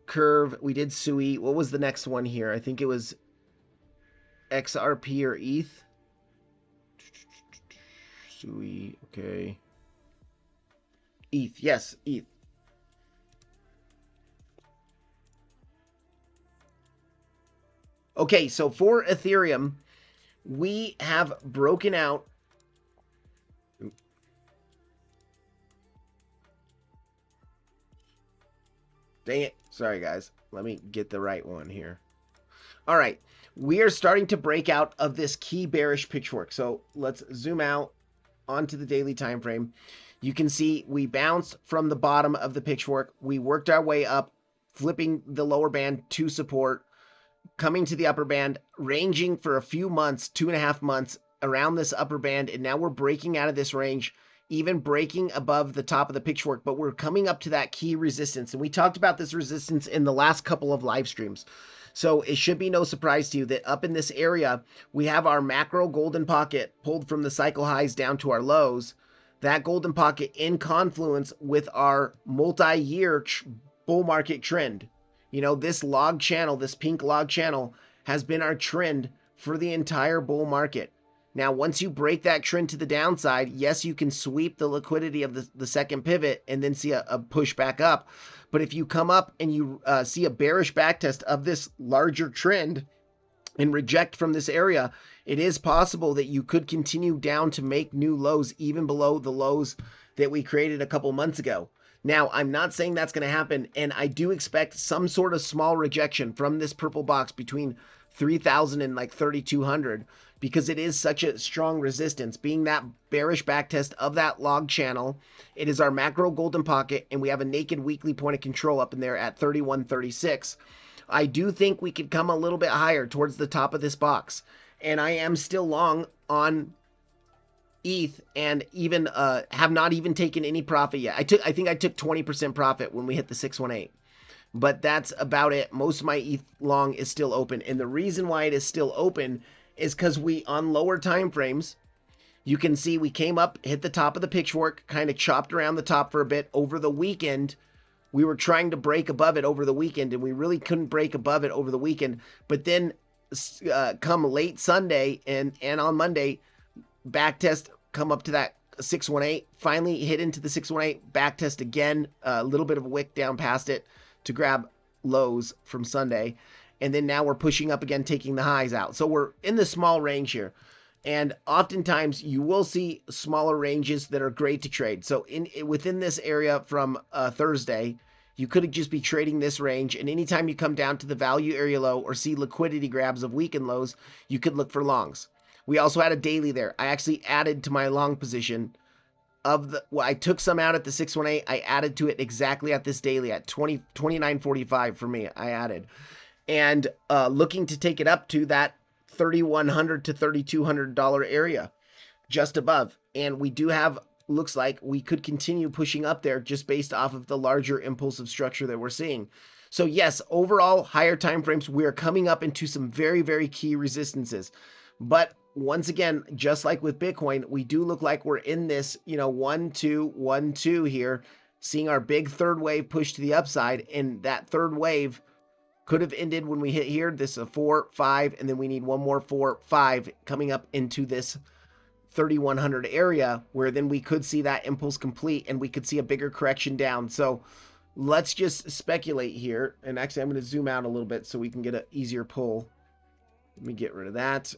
Curve, we did SUI. What was the next one here? I think it was XRP or ETH. SUI, okay. ETH, yes, ETH. Okay, so for Ethereum, we have broken out. Dang it. Sorry, guys. Let me get the right one here. All right. We are starting to break out of this key bearish pitchfork. So let's zoom out onto the daily time frame. You can see we bounced from the bottom of the pitchfork. We worked our way up, flipping the lower band to support, coming to the upper band, ranging for a few months, 2.5 months around this upper band. And now we're breaking out of this range, even breaking above the top of the pitchfork, but we're coming up to that key resistance. And we talked about this resistance in the last couple of live streams. So it should be no surprise to you that up in this area, we have our macro golden pocket pulled from the cycle highs down to our lows. That golden pocket in confluence with our multi-year bull market trend. You know, this log channel, this pink log channel has been our trend for the entire bull market. Now, once you break that trend to the downside, yes, you can sweep the liquidity of the second pivot and then see a push back up. But if you come up and you see a bearish backtest of this larger trend and reject from this area, it is possible that you could continue down to make new lows even below the lows that we created a couple months ago. Now, I'm not saying that's going to happen, and I do expect some sort of small rejection from this purple box between 3,000 and like 3,200 because it is such a strong resistance. Being that bearish backtest of that log channel, it is our macro golden pocket, and we have a naked weekly point of control up in there at 31.36. I do think we could come a little bit higher towards the top of this box, and I am still long on ETH and even have not even taken any profit yet. I think I took 20% profit when we hit the 618. But that's about it. Most of my ETH long is still open. And the reason why it is still open is because we, on lower time frames, you can see we came up, hit the top of the pitchfork, kind of chopped around the top for a bit. Over the weekend, we were trying to break above it over the weekend, and we really couldn't break above it over the weekend. But then come late Sunday and on Monday, back test, come up to that 618, finally hit into the 618, back test again, a little bit of a wick down past it to grab lows from Sunday. And then now we're pushing up again, taking the highs out. So we're in the small range here. And oftentimes you will see smaller ranges that are great to trade. So within this area from Thursday, you could just be trading this range. And anytime you come down to the value area low or see liquidity grabs of weekend lows, you could look for longs. We also had a daily there. I actually added to my long position of the, well, I took some out at the 618. I added to it exactly at this daily at 29.45 for me. I added, and looking to take it up to that $3,100 to $3,200 area just above. And we do have, looks like we could continue pushing up there just based off of the larger impulsive structure that we're seeing. So yes, overall higher time frames, we are coming up into some very, very key resistances. But once again, just like with Bitcoin, we do look like we're in this, 1, 2, 1, 2 here, seeing our big third wave push to the upside. And that third wave could have ended when we hit here. This is a 4, 5, and then we need one more 4, 5 coming up into this 3,100 area, where then we could see that impulse complete and we could see a bigger correction down. So let's just speculate here. And actually, I'm going to zoom out a little bit so we can get an easier pull. Let me get rid of that.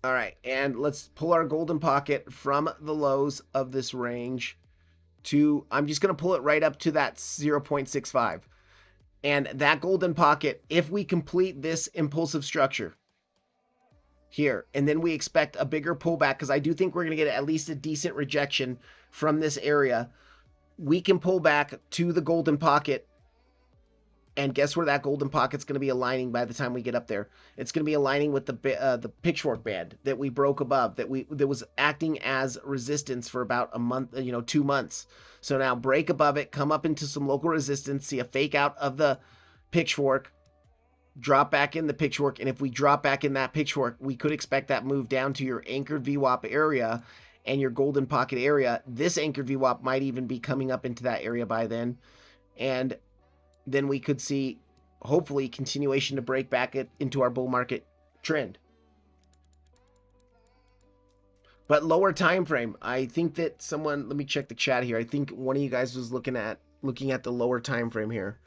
All right, and let's pull our golden pocket from the lows of this range to, I'm just going to pull it right up to that 0.65. And that golden pocket, if we complete this impulsive structure here, and then we expect a bigger pullback, because I do think we're going to get at least a decent rejection from this area, we can pull back to the golden pocket. And guess where that golden pocket's going to be aligning by the time we get up there? It's going to be aligning with the pitchfork band that we broke above, that was acting as resistance for about a month, 2 months. So now break above it, come up into some local resistance, see a fake out of the pitchfork, drop back in the pitchfork, and if we drop back in that pitchfork, we could expect that move down to your anchored VWAP area and your golden pocket area. This anchored VWAP might even be coming up into that area by then. And then we could see, hopefully, continuation to break back into our bull market trend. But lower time frame, I think that someone, let me check the chat here. I think one of you guys was looking at the lower time frame here.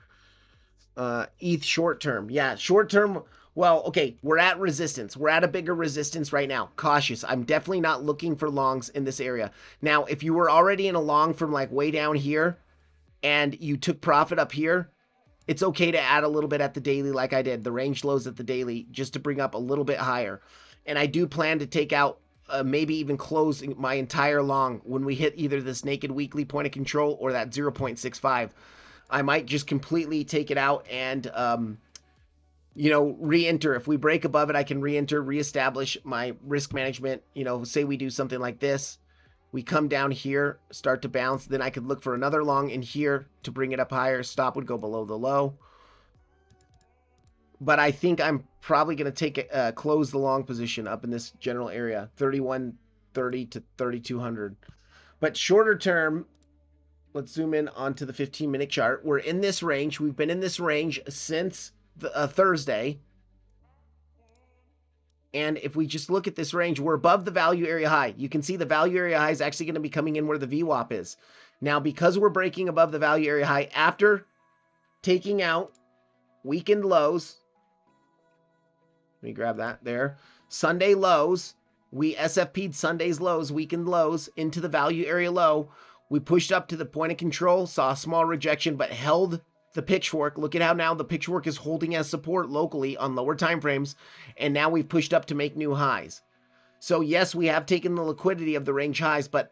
ETH short term. Yeah, short term. Well, okay, we're at resistance. We're at a bigger resistance right now. Cautious. I'm definitely not looking for longs in this area. Now, if you were already in a long from like way down here and you took profit up here, it's okay to add a little bit at the daily like I did, the range lows at the daily, just to bring up a little bit higher. And I do plan to take out, maybe even close my entire long when we hit either this naked weekly point of control or that 0.65. I might just completely take it out and, re-enter. If we break above it, I can re-enter, reestablish my risk management. Say we do something like this. We come down here, start to bounce, then I could look for another long in here to bring it up higher. Stop would go below the low. But I think I'm probably going to close the long position up in this general area, 3130 to 3200. But shorter term, let's zoom in onto the 15-minute chart. We're in this range. We've been in this range since Thursday. And if we just look at this range, we're above the value area high. You can see the value area high is actually going to be coming in where the VWAP is. Now, because we're breaking above the value area high after taking out weekend lows, let me grab that there. Sunday lows, we SFP'd Sunday's lows, weekend lows into the value area low. We pushed up to the point of control, saw a small rejection, but held the pitchfork. Look at how now the pitchfork is holding as support locally on lower time frames, and now we've pushed up to make new highs. So yes, we have taken the liquidity of the range highs, but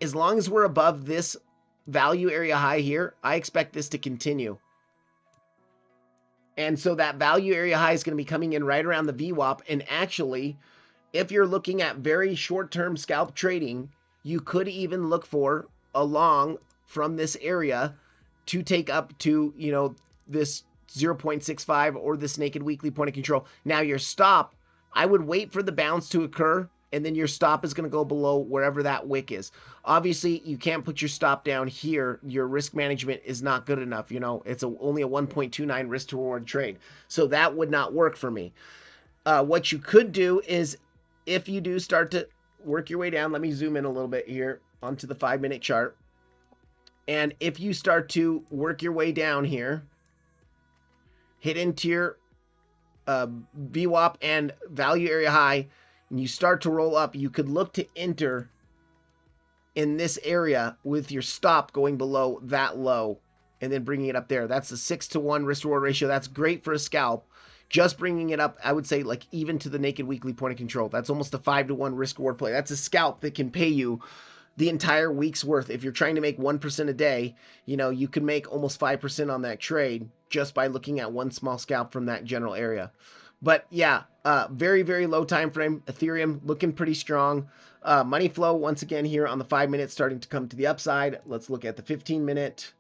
as long as we're above this value area high here, I expect this to continue. And so that value area high is going to be coming in right around the VWAP. And actually, if you're looking at very short-term scalp trading, you could even look for a long from this area to take up to, you know, this 0.65 or this naked weekly point of control. Now your stop, I would wait for the bounce to occur, and then your stop is going to go below wherever that wick is. Obviously, you can't put your stop down here. Your risk management is not good enough. You know, it's only a 1.29 risk to reward trade. So that would not work for me. What you could do is, if you do start to work your way down, let me zoom in a little bit here onto the 5-minute chart. And if you start to work your way down here, hit into your VWAP and value area high, and you start to roll up, you could look to enter in this area with your stop going below that low and then bringing it up there. That's a 6-to-1 risk reward ratio. That's great for a scalp. Just bringing it up, I would say, like even to the naked weekly point of control. That's almost a 5-to-1 risk reward play. That's a scalp that can pay you the entire week's worth. If you're trying to make 1% a day, you know, you can make almost 5% on that trade just by looking at one small scalp from that general area. But yeah, very, very low time frame. Ethereum looking pretty strong. Money flow once again here on the 5-minute starting to come to the upside. Let's look at the 15-minute.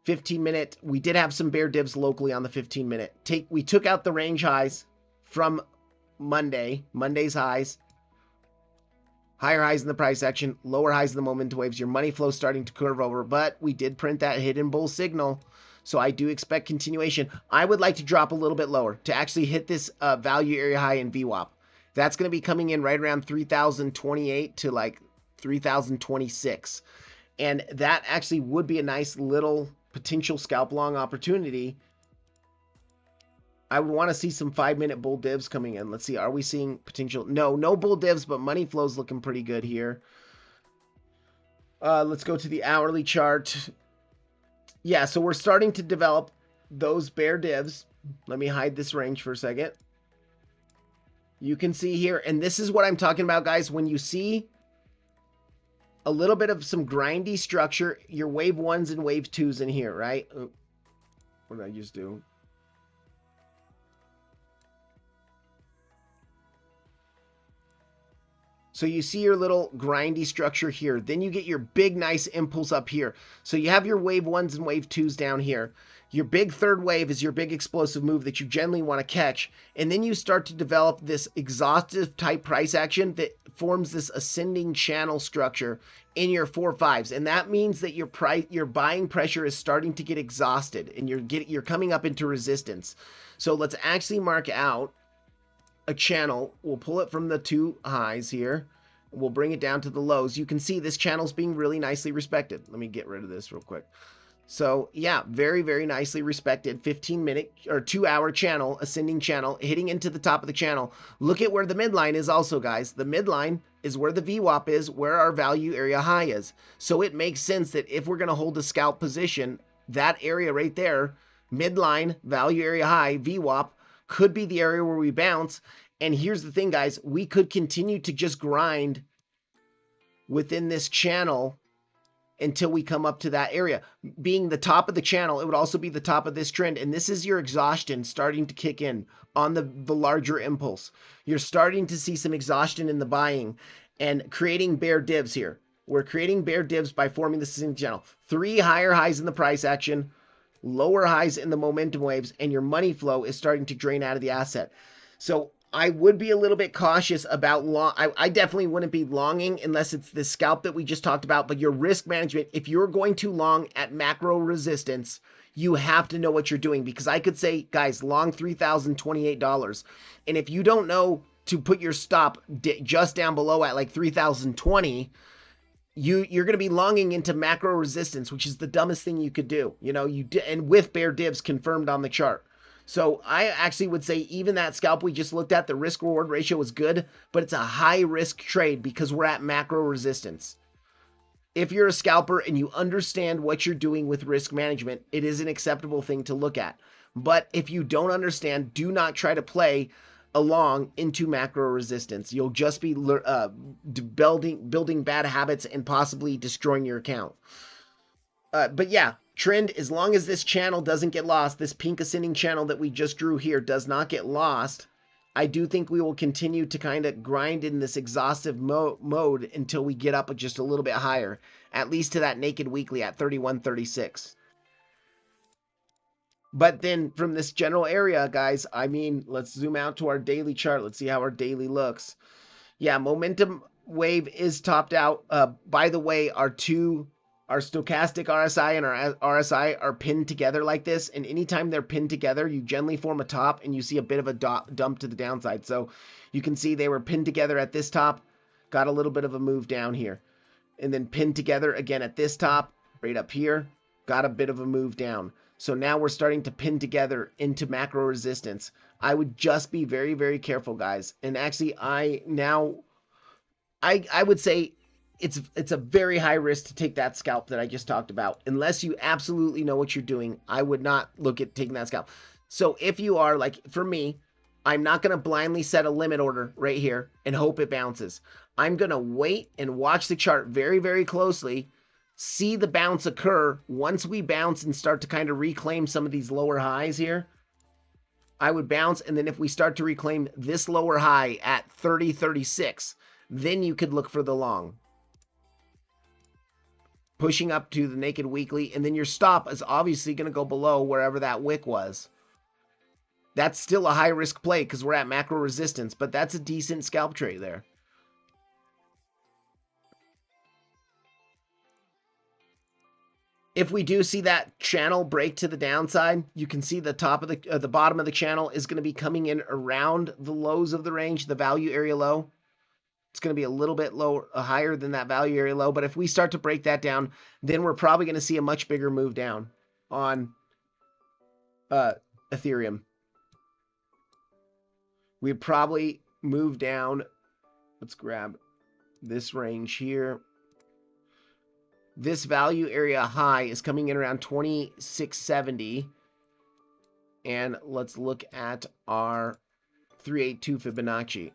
15-minute, we did have some bear divs locally on the 15-minute. We took out the range highs from Monday's highs. Higher highs in the price action, lower highs in the momentum waves. Your money flow starting to curve over, but we did print that hidden bull signal. So I do expect continuation. I would like to drop a little bit lower to actually hit this value area high in VWAP. That's going to be coming in right around 3,028 to like 3,026. And that actually would be a nice little potential scalp long opportunity. I would want to see some 5-minute bull divs coming in. Let's see. Are we seeing potential? No bull divs, but money flow's looking pretty good here. Let's go to the hourly chart. Yeah, so we're starting to develop those bear divs. Let me hide this range for a second. You can see here, and this is what I'm talking about, guys. When you see a little bit of some grindy structure, your wave 1s and wave 2s in here, right? What did I just do? So you see your little grindy structure here. Then you get your big, nice impulse up here. So you have your wave 1s and wave 2s down here. Your big third wave is your big explosive move that you generally want to catch. And then you start to develop this exhaustive type price action that forms this ascending channel structure in your 4-5s. And that means that your buying pressure is starting to get exhausted and you're coming up into resistance. So let's actually mark out a channel. We'll pull it from the 2 highs here. We'll bring it down to the lows. You can see this channel's being really nicely respected. Let me get rid of this real quick. So yeah, very, very nicely respected 15-minute or 2-hour channel, ascending channel, hitting into the top of the channel. Look at where the midline is also, guys. The midline is where the VWAP is, where our value area high is. So it makes sense that if we're going to hold a scalp position, that area right there, midline, value area high, VWAP, could be the area where we bounce. And here's the thing, guys, we could continue to just grind within this channel until we come up to that area. Being the top of the channel, it would also be the top of this trend. And this is your exhaustion starting to kick in on the larger impulse. You're starting to see some exhaustion in the buying and creating bear divs here. We're creating bear divs by forming this ascending channel. 3 higher highs in the price action, lower highs in the momentum waves, and your money flow is starting to drain out of the asset. So I would be a little bit cautious about long. I definitely wouldn't be longing unless it's the scalp that we just talked about. But your risk management, if you're going to long at macro resistance, you have to know what you're doing, because I could say, guys, long $3,028. And if you don't know to put your stop just down below at like 3,020, you're going to be longing into macro resistance, which is the dumbest thing you could do. And with bear divs confirmed on the chart. So I actually would say even that scalp we just looked at, the risk reward ratio was good, but it's a high risk trade because we're at macro resistance. If you're a scalper and you understand what you're doing with risk management, it is an acceptable thing to look at. But if you don't understand, do not try to play along into macro resistance. You'll just be building bad habits and possibly destroying your account. But yeah, trend, as long as this channel doesn't get lost, this pink ascending channel that we just drew here does not get lost, I do think we will continue to kind of grind in this exhaustive mode until we get up just a little bit higher, at least to that naked weekly at 31.36. But then from this general area, guys, I mean, let's zoom out to our daily chart. Let's see how our daily looks. Yeah, momentum wave is topped out. By the way, our stochastic RSI and our RSI are pinned together like this. And anytime they're pinned together, you generally form a top and you see a bit of a dump to the downside. So you can see they were pinned together at this top, got a little bit of a move down here. And then pinned together again at this top, right up here, got a bit of a move down. So now we're starting to pin together into macro resistance. I would just be very, very careful, guys. And actually, I would say it's a very high risk to take that scalp that I just talked about. Unless you absolutely know what you're doing, I would not look at taking that scalp. So if you are, like for me, I'm not going to blindly set a limit order right here and hope it bounces. I'm going to wait and watch the chart very, very closely, see the bounce occur. Once we bounce and start to kind of reclaim some of these lower highs here, I would bounce. And then if we start to reclaim this lower high at 30.36, then you could look for the long. Pushing up to the naked weekly, and then your stop is obviously going to go below wherever that wick was. That's still a high risk play because we're at macro resistance, but that's a decent scalp trade there. If we do see that channel break to the downside, you can see the top of the bottom of the channel is going to be coming in around the lows of the range, the value area low. It's going to be a little bit lower, higher than that value area low. But if we start to break that down, then we're probably going to see a much bigger move down on Ethereum. We'd probably move down. Let's grab this range here. This value area high is coming in around 2670. And let's look at our 382 Fibonacci.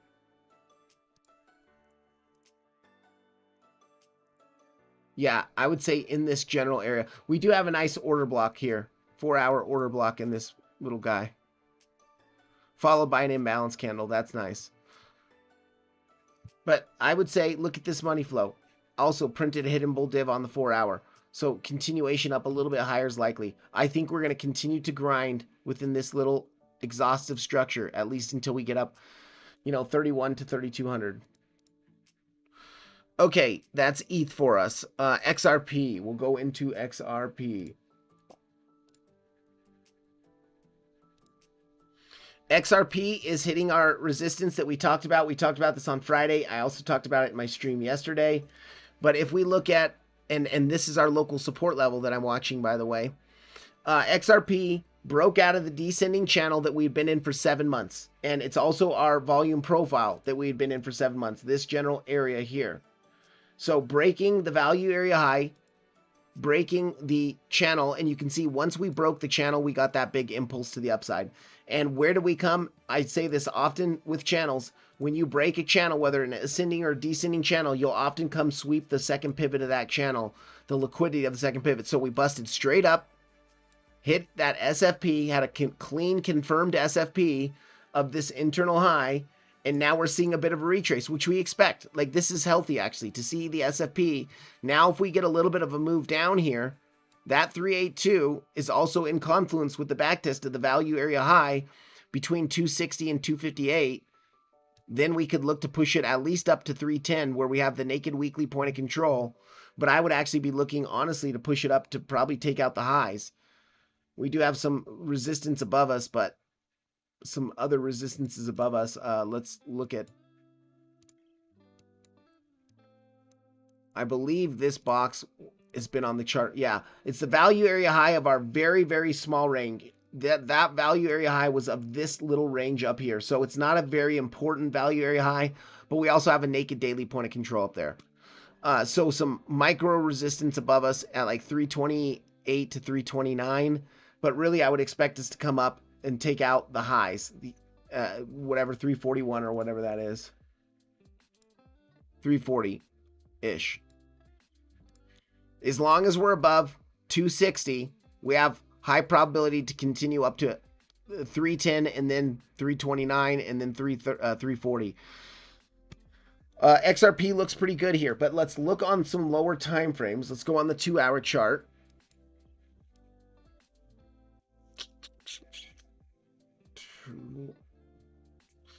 Yeah, I would say in this general area. We do have a nice order block here. 4-hour order block in this little guy. Followed by an imbalance candle. That's nice. But I would say, look at this money flow. Also printed a hidden bull div on the 4-hour. So continuation up a little bit higher is likely. I think we're going to continue to grind within this little exhaustive structure, at least until we get up, 31 to 3200. Okay, that's ETH for us. XRP. We'll go into XRP. XRP is hitting our resistance that we talked about. We talked about this on Friday. I also talked about it in my stream yesterday. But if we look at, and this is our local support level that I'm watching, by the way. XRP broke out of the descending channel that we've been in for 7 months. And it's also our volume profile that we've been in for 7 months. This general area here. So breaking the value area high, breaking the channel, and you can see once we broke the channel, we got that big impulse to the upside. And where do we come? I say this often with channels. When you break a channel, whether an ascending or descending channel, you'll often come sweep the second pivot of that channel, the liquidity of the second pivot. So we busted straight up, hit that SFP, had a clean confirmed SFP of this internal high, and now we're seeing a bit of a retrace, which we expect. Like, this is healthy, actually, to see the SFP. Now, if we get a little bit of a move down here, that 382 is also in confluence with the backtest of the value area high between 260 and 258. Then we could look to push it at least up to 310 where we have the naked weekly point of control. But I would actually be looking, honestly, to push it up to probably take out the highs. We do have some resistance above us, but some other resistances above us. Let's look at, I believe this box has been on the chart. Yeah, it's the value area high of our very, very small range. That value area high was of this little range up here. So it's not a very important value area high, but we also have a naked daily point of control up there. So some micro resistance above us at like 328 to 329. But really, I would expect us to come up and take out the highs, whatever 341 or whatever that is, 340-ish. As long as we're above 260, we have high probability to continue up to 310 and then 329 and then 340. XRP looks pretty good here, but let's look on some lower time frames. Let's go on the 2-hour chart.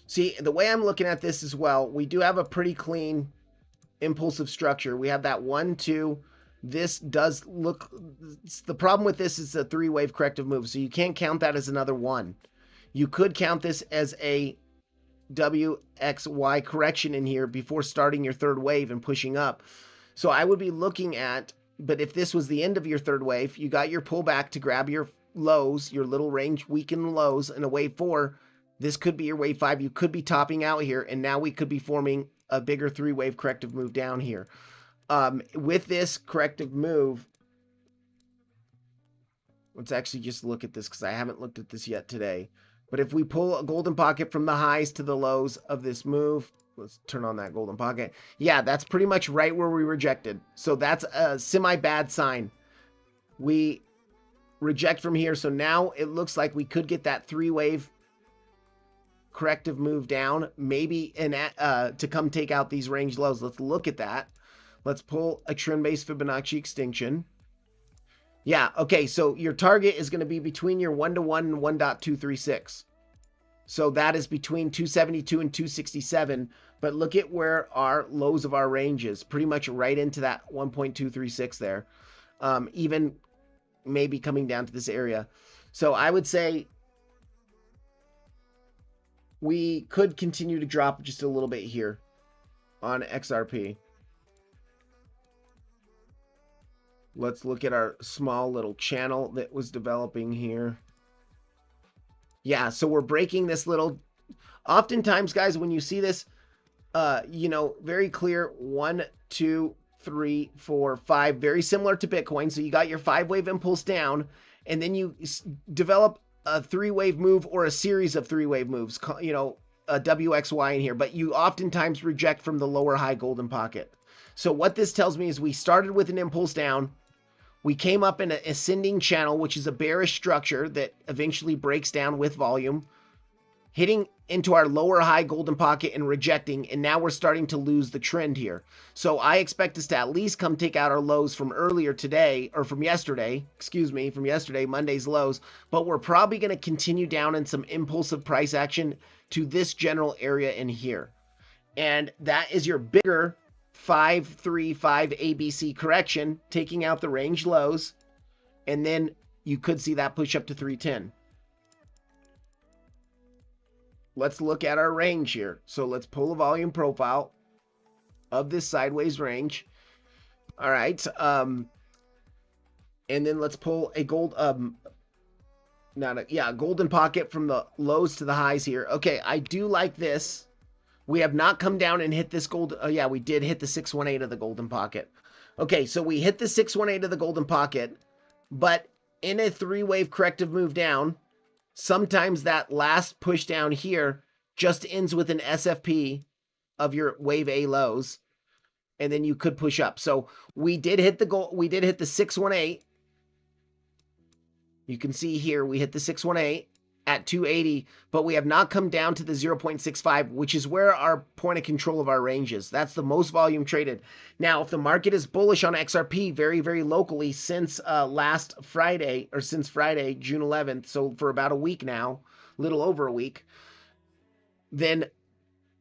See, the way I'm looking at this as well, we do have a pretty clean impulsive structure. We have that 1, 2. This does look, the problem with this is a 3-wave corrective move, so you can't count that as another 1. You could count this as a WXY correction in here before starting your 3rd wave and pushing up. So I would be looking at, but if this was the end of your 3rd wave, you got your pullback to grab your lows, your little range weakened lows in a wave 4. This could be your wave 5. You could be topping out here, and now we could be forming a bigger 3-wave corrective move down here. With this corrective move, let's actually just look at this because I haven't looked at this yet today. But if we pull a golden pocket from the highs to the lows of this move, let's turn on that golden pocket. Yeah, that's pretty much right where we rejected. So that's a semi-bad sign. We reject from here. So now it looks like we could get that 3-wave corrective move down, maybe to come take out these range lows. Let's look at that. Let's pull a trend-based Fibonacci extinction. Yeah, okay, so your target is going to be between your 1-to-1 and 1.236. So that is between 272 and 267. But look at where our lows of our range is. Pretty much right into that 1.236 there. Even maybe coming down to this area. So I would say we could continue to drop just a little bit here on XRP. Let's look at our small little channel that was developing here. Yeah, so we're breaking this little, oftentimes guys, when you see this, you know, very clear 1, 2, 3, 4, 5, very similar to Bitcoin. So you got your 5-wave impulse down, and then you develop a 3-wave move or a series of 3-wave moves, you know, a WXY in here, but you oftentimes reject from the lower high golden pocket. So what this tells me is we started with an impulse down. We came up in an ascending channel, which is a bearish structure that eventually breaks down with volume, hitting into our lower high golden pocket and rejecting, and now we're starting to lose the trend here. So I expect us to at least come take out our lows from earlier today, or from yesterday, excuse me, from yesterday, Monday's lows, but we're probably going to continue down in some impulsive price action to this general area in here. And that is your bigger 535 ABC correction, taking out the range lows, and then you could see that push up to 310. Let's look at our range here. So let's pull a volume profile of this sideways range. All right. And then let's pull a golden pocket from the lows to the highs here. Okay, I do like this. We have not come down and hit this gold. Oh yeah, we did hit the 618 of the golden pocket. Okay, so we hit the 618 of the golden pocket, but in a 3-wave corrective move down, sometimes that last push down here just ends with an SFP of your wave A lows, and then you could push up. So we did hit the goal. We did hit the 618. You can see here we hit the 618 at 280, but we have not come down to the 0.65, which is where our point of control of our range is. That's the most volume traded. Now, if the market is bullish on XRP very, very locally since last Friday, or since Friday, June 11th, so for about a week now, a little over a week, then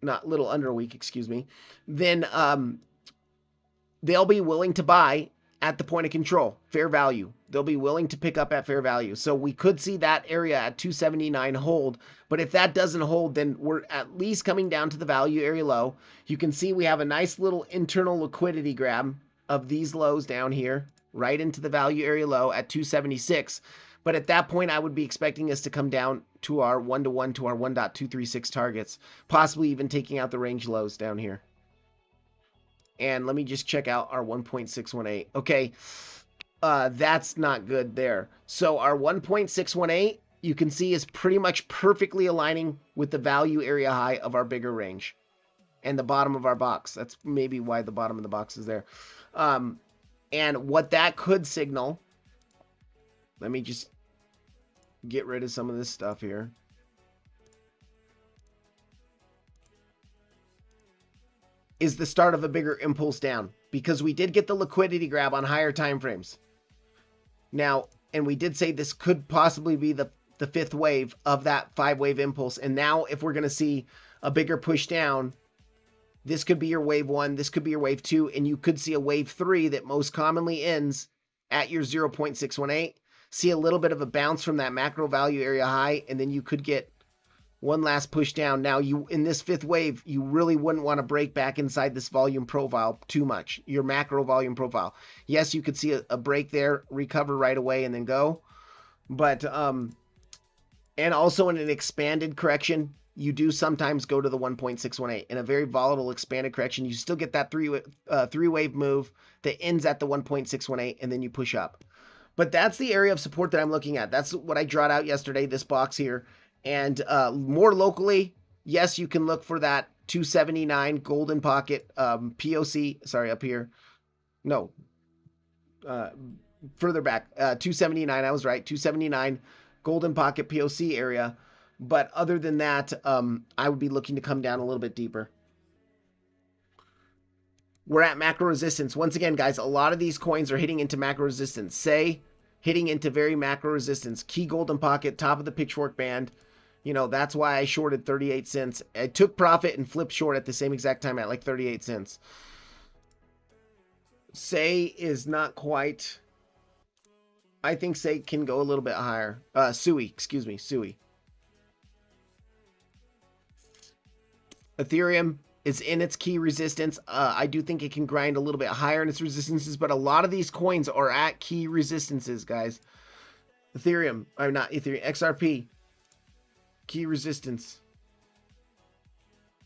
not little under a week, excuse me, then they'll be willing to buy at the point of control, fair value. They'll be willing to pick up at fair value. So we could see that area at 279 hold. But if that doesn't hold, then we're at least coming down to the value area low. You can see we have a nice little internal liquidity grab of these lows down here, right into the value area low at 276. But at that point, I would be expecting us to come down to our 1-to-1 to our 1.236 targets, possibly even taking out the range lows down here. And let me just check out our 1.618. Okay, that's not good there. So our 1.618, you can see, is pretty much perfectly aligning with the value area high of our bigger range and the bottom of our box. That's maybe why the bottom of the box is there. And what that could signal, let me just get rid of some of this stuff here. Is the start of a bigger impulse down, because we did get the liquidity grab on higher time frames. Now, and we did say this could possibly be the fifth wave of that 5-wave impulse. And now if we're going to see a bigger push down, this could be your wave 1, this could be your wave 2, and you could see a wave 3 that most commonly ends at your 0.618. See a little bit of a bounce from that macro value area high, and then you could get one last push down. Now, you in this fifth wave, you really wouldn't want to break back inside this volume profile too much, your macro volume profile. Yes, you could see a break there, recover right away, and then go. But, and also in an expanded correction, you do sometimes go to the 1.618. In a very volatile expanded correction, you still get that three-wave move that ends at the 1.618, and then you push up. But that's the area of support that I'm looking at. That's what I drawed out yesterday, this box here. And more locally, yes, you can look for that 279 golden pocket POC. Sorry, up here. No. Further back. 279, I was right. 279 golden pocket POC area. But other than that, I would be looking to come down a little bit deeper. We're at macro resistance. Once again, guys, a lot of these coins are hitting into macro resistance. Say, hitting into very macro resistance. Key golden pocket, top of the pitchfork band. You know, that's why I shorted 38 cents. I took profit and flipped short at the same exact time at like 38 cents. Say is not quite... I think Say can go a little bit higher. Sui, excuse me, Sui. Ethereum is in its key resistance. I do think it can grind a little bit higher in its resistances, but a lot of these coins are at key resistances, guys. Ethereum, or not Ethereum, XRP, key resistance.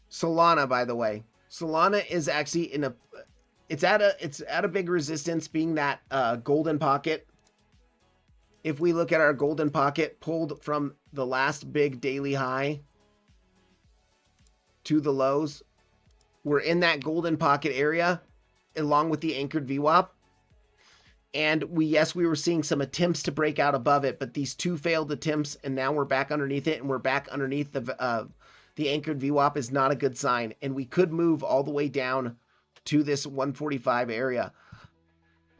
Solana, by the way, Solana is actually in a, it's at a big resistance, being that golden pocket. If we look at our golden pocket pulled from the last big daily high to the lows, we're in that golden pocket area along with the anchored VWAP. And we were seeing some attempts to break out above it, but these two failed attempts, and now we're back underneath it, and we're back underneath the anchored VWAP is not a good sign. And we could move all the way down to this 145 area.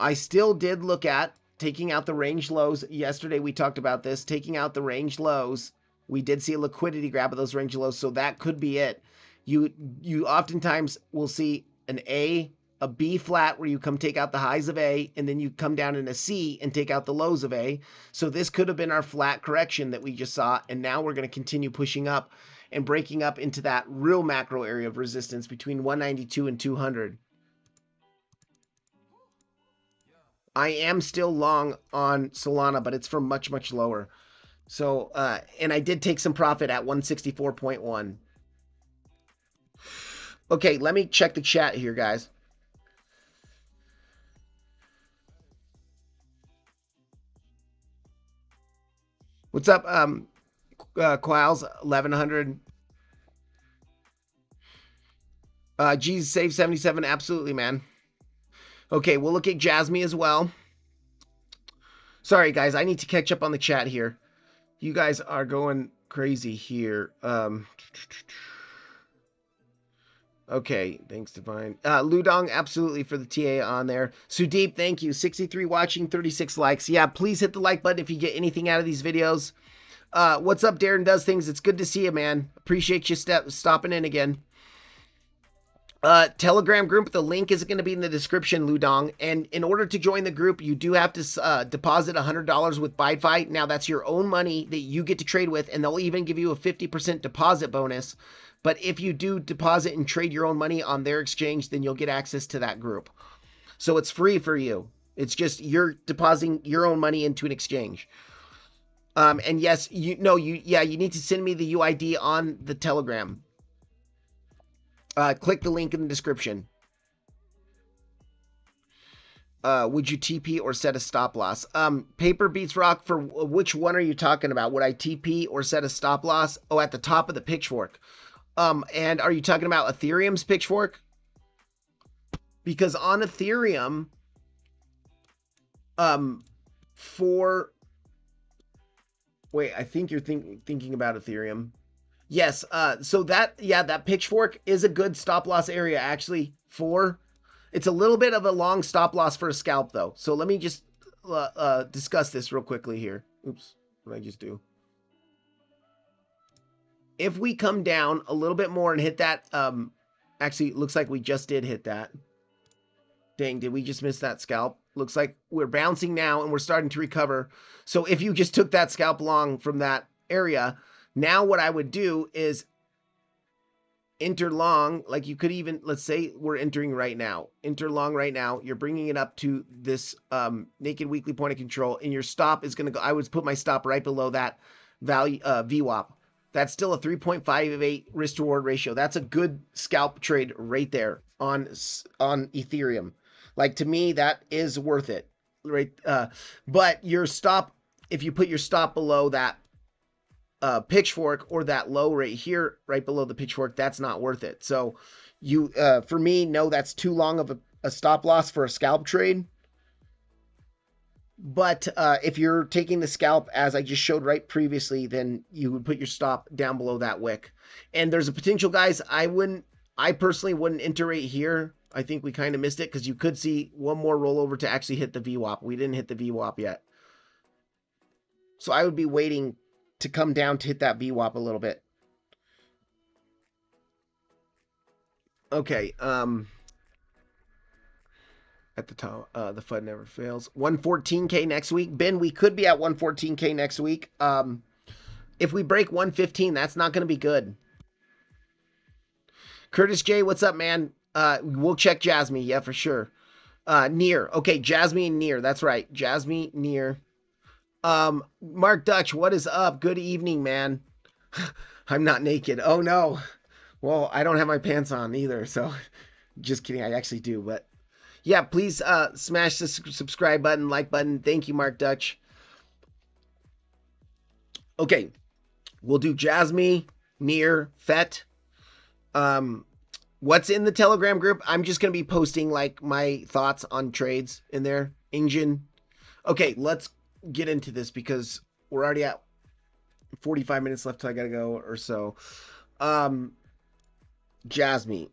I still did look at taking out the range lows. Yesterday we talked about this, taking out the range lows. We did see a liquidity grab of those range lows, so that could be it. You oftentimes will see a B flat where you come take out the highs of A, and then you come down in a C and take out the lows of A. So this could have been our flat correction that we just saw, and now we're going to continue pushing up and breaking up into that real macro area of resistance between 192 and 200. I am still long on Solana, but it's from much, much lower. So, and I did take some profit at 164.1. Okay, let me check the chat here, guys. What's up, Qualls 1100? G's save 77, absolutely, man. Okay, we'll look at Jasmy as well. Sorry, guys, I need to catch up on the chat here. You guys are going crazy here. Okay, thanks, Divine. Ludong, absolutely, for the TA on there. Sudeep, thank you. 63 watching, 36 likes. Yeah, please hit the like button if you get anything out of these videos. What's up, Darren Does Things? It's good to see you, man. Appreciate you stopping in again. Telegram group. The link is going to be in the description, Ludong. And in order to join the group, you do have to deposit $100 with BYDFI. Now, that's your own money that you get to trade with, and they'll even give you a 50% deposit bonus. But if you do deposit and trade your own money on their exchange, then you'll get access to that group. So it's free for you. It's just you're depositing your own money into an exchange. And yes, you need to send me the UID on the Telegram. Click the link in the description. Would you TP or set a stop loss? Paper Beats Rock, for which one are you talking about? Would I TP or set a stop loss? Oh, at the top of the pitchfork. And are you talking about Ethereum's pitchfork? Because on Ethereum, wait, I think you're thinking about Ethereum. Yes, so that pitchfork is a good stop loss area actually it's a little bit of a long stop loss for a scalp though. So let me just discuss this real quickly here. Oops, what did I just do? If we come down a little bit more and hit that, actually it looks like we just did hit that. Dang, did we just miss that scalp? Looks like we're bouncing now and we're starting to recover. So if you just took that scalp long from that area, now what I would do is enter long, like you could even, let's say we're entering right now. Enter long right now. You're bringing it up to this naked weekly point of control, and your stop is going to go, I would put my stop right below that value VWAP. That's still a 3.58 risk to reward ratio. That's a good scalp trade right there on Ethereum. Like, to me, that is worth it, right? But your stop, if you put your stop below that pitchfork or that low right here, right below the pitchfork, that's not worth it. So you, for me, no, that's too long of a stop loss for a scalp trade. But if you're taking the scalp, as I just showed right previously, then you would put your stop down below that wick. And there's a potential, guys, I personally wouldn't enter right here. I think we kind of missed it because you could see one more rollover to actually hit the VWAP. We didn't hit the VWAP yet. So I would be waiting to come down to hit that VWAP a little bit. Okay, at the top, the FUD never fails. 114K next week. Ben, we could be at 114K next week. If we break 115, that's not going to be good. Curtis J, what's up, man? We'll check Jasmy. Yeah, for sure. Near. Okay, Jasmy and Near. That's right. Jasmy, Near. Mark Dutch, what is up? Good evening, man. I'm not naked. Oh, no. Well, I don't have my pants on either, so just kidding. I actually do, but yeah, please smash the subscribe button, like button. Thank you, Mark Dutch. Okay, we'll do Jasmy, Near, Fet. What's in the Telegram group? I'm just going to be posting like my thoughts on trades in there. Engine. Okay, let's get into this because we're already at 45 minutes left till I got to go or so. Jasmy.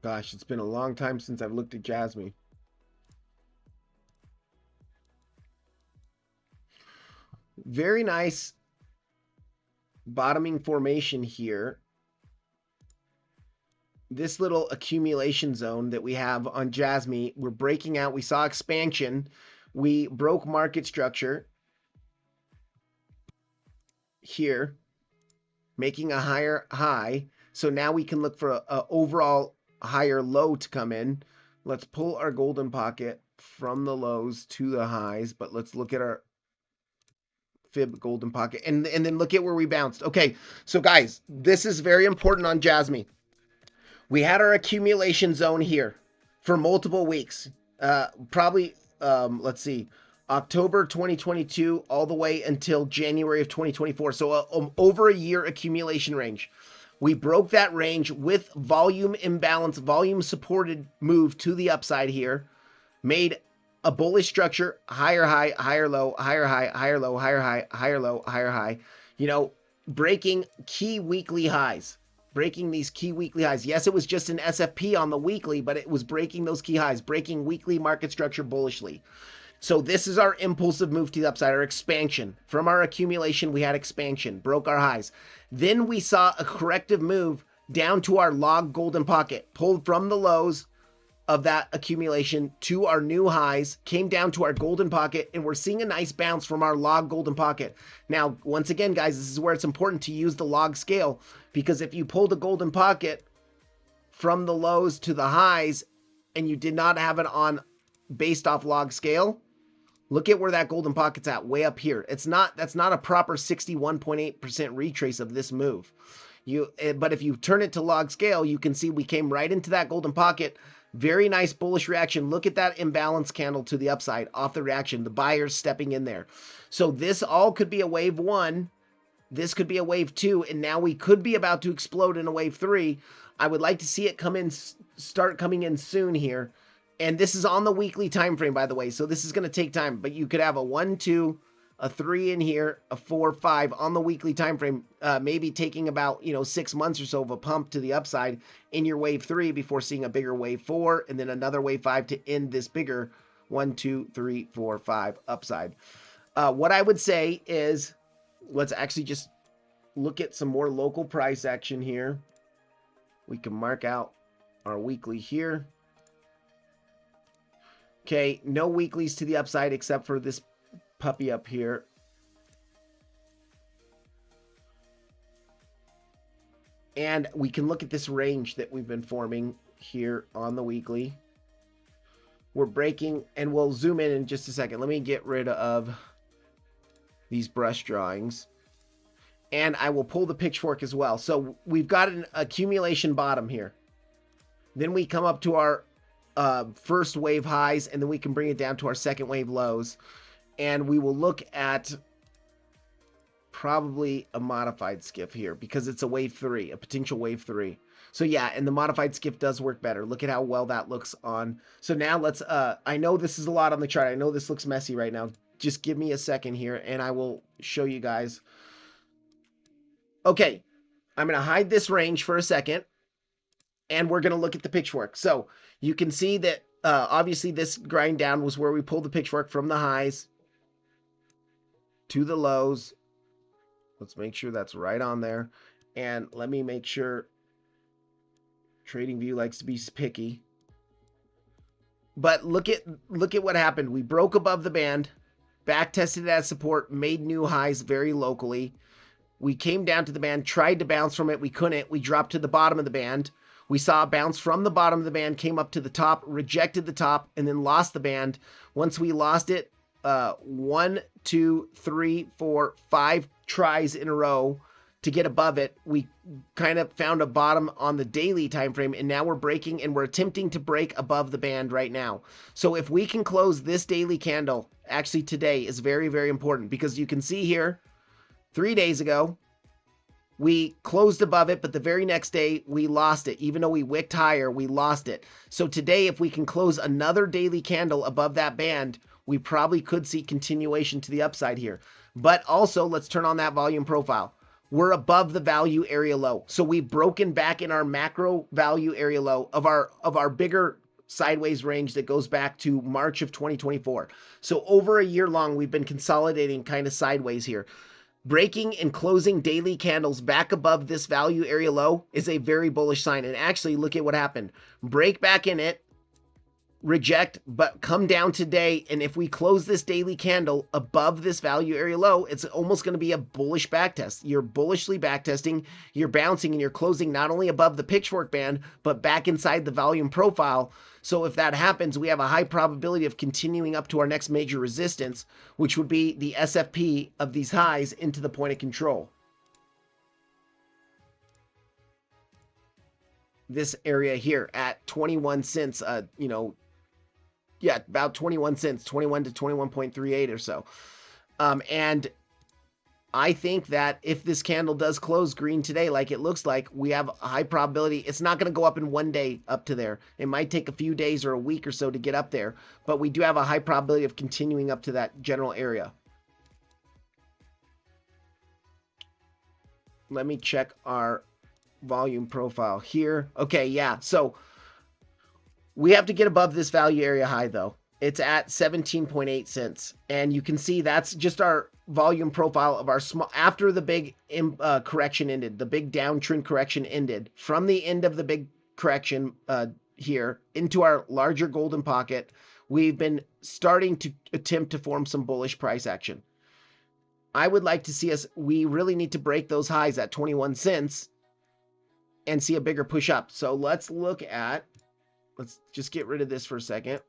Gosh, it's been a long time since I've looked at Jasmy. Very nice bottoming formation here. This little accumulation zone that we have on Jasmy, we're breaking out. We saw expansion. We broke market structure here, making a higher high. So now we can look for a overall higher low to come in. Let's pull our golden pocket from the lows to the highs, but let's look at our fib golden pocket and then look at where we bounced. Okay, so guys, this is very important on Jasmy. We had our accumulation zone here for multiple weeks. Probably, let's see, October 2022 all the way until January of 2024. So over a year accumulation range. We broke that range with volume imbalance, volume supported move to the upside here. Made a bullish structure, higher high, higher low, higher high, higher low, higher high, higher low, higher high. You know, breaking key weekly highs. breaking these key weekly highs. Yes, it was just an SFP on the weekly, but it was breaking those key highs, breaking weekly market structure bullishly. So this is our impulsive move to the upside, our expansion. From our accumulation, we had expansion, broke our highs. Then we saw a corrective move down to our log golden pocket, pulled from the lows of that accumulation to our new highs, came down to our golden pocket, and we're seeing a nice bounce from our log golden pocket. Now, once again, guys, this is where it's important to use the log scale, because if you pull the golden pocket from the lows to the highs and you did not have it on based off log scale, look at where that golden pocket's at, way up here. That's not a proper 61.8% retrace of this move. But if you turn it to log scale, you can see we came right into that golden pocket. Very nice bullish reaction. Look at that imbalance candle to the upside off the reaction. The buyers stepping in there. So this all could be a wave 1. This could be a wave 2. And now we could be about to explode in a wave 3. I would like to see it start coming in soon here. And this is on the weekly time frame, by the way. So this is going to take time. But you could have a 1, 2, a 3 in here, a 4, 5 on the weekly time frame, maybe taking about 6 months or so of a pump to the upside in your wave 3 before seeing a bigger wave 4 and then another wave 5 to end this bigger 1, 2, 3, 4, 5 upside. What I would say is let's actually just look at some more local price action here. We can mark out our weekly here. Okay, no weeklies to the upside except for this puppy up here. And we can look at this range that we've been forming here on the weekly. We're breaking, and we'll zoom in just a second. Let me get rid of these brush drawings. And I will pull the pitchfork as well. So we've got an accumulation bottom here. Then we come up to our first wave highs, and then we can bring it down to our second wave lows. And we will look at probably a modified skiff here because it's a wave 3, a potential wave 3. So yeah, and the modified skiff does work better. Look at how well that looks on. So now let's, I know this is a lot on the chart. I know this looks messy right now. Just give me a second here and I will show you guys. Okay, I'm going to hide this range for a second and we're going to look at the pitchfork. So you can see that obviously this grind down was where we pulled the pitchfork from the highs to the lows. Let's make sure that's right on there. And let me make sure TradingView likes to be picky. But look at what happened. We broke above the band, back tested it as support, made new highs very locally. We came down to the band, tried to bounce from it. We couldn't. We dropped to the bottom of the band. We saw a bounce from the bottom of the band, came up to the top, rejected the top, and then lost the band. Once we lost it, 1, 2, 3, 4, 5 tries in a row to get above it, we kind of found a bottom on the daily time frame, and now we're breaking and we're attempting to break above the band right now. So if we can close this daily candle, actually today is very, very important because you can see here 3 days ago we closed above it, but the very next day we lost it. Even though we wicked higher, we lost it. So today, if we can close another daily candle above that band, we probably could see continuation to the upside here. But also, let's turn on that volume profile. We're above the value area low. So we've broken back in our macro value area low of our bigger sideways range that goes back to March of 2024. So over a year long, we've been consolidating kind of sideways here. Breaking and closing daily candles back above this value area low is a very bullish sign. And actually, look at what happened. Break back in it, reject, but come down today. And if we close this daily candle above this value area low, it's almost going to be a bullish backtest. You're bullishly backtesting, you're bouncing, and you're closing not only above the pitchfork band, but back inside the volume profile. So if that happens, we have a high probability of continuing up to our next major resistance, which would be the SFP of these highs into the point of control. This area here at 21 cents, yeah, about 21 cents, 21 to 21.38 or so. And I think that if this candle does close green today, like it looks like, we have a high probability. It's not going to go up in one day up to there. It might take a few days or a week or so to get up there, but we do have a high probability of continuing up to that general area. Let me check our volume profile here. Okay, yeah. So we have to get above this value area high though. It's at 17.8 cents. And you can see that's just our volume profile of our small, after the big correction ended, the big downtrend correction ended. From the end of the big correction here into our larger golden pocket, we've been starting to attempt to form some bullish price action. I would like to see us, we really need to break those highs at 21 cents and see a bigger push up. So let's look at, let's just get rid of this for a second.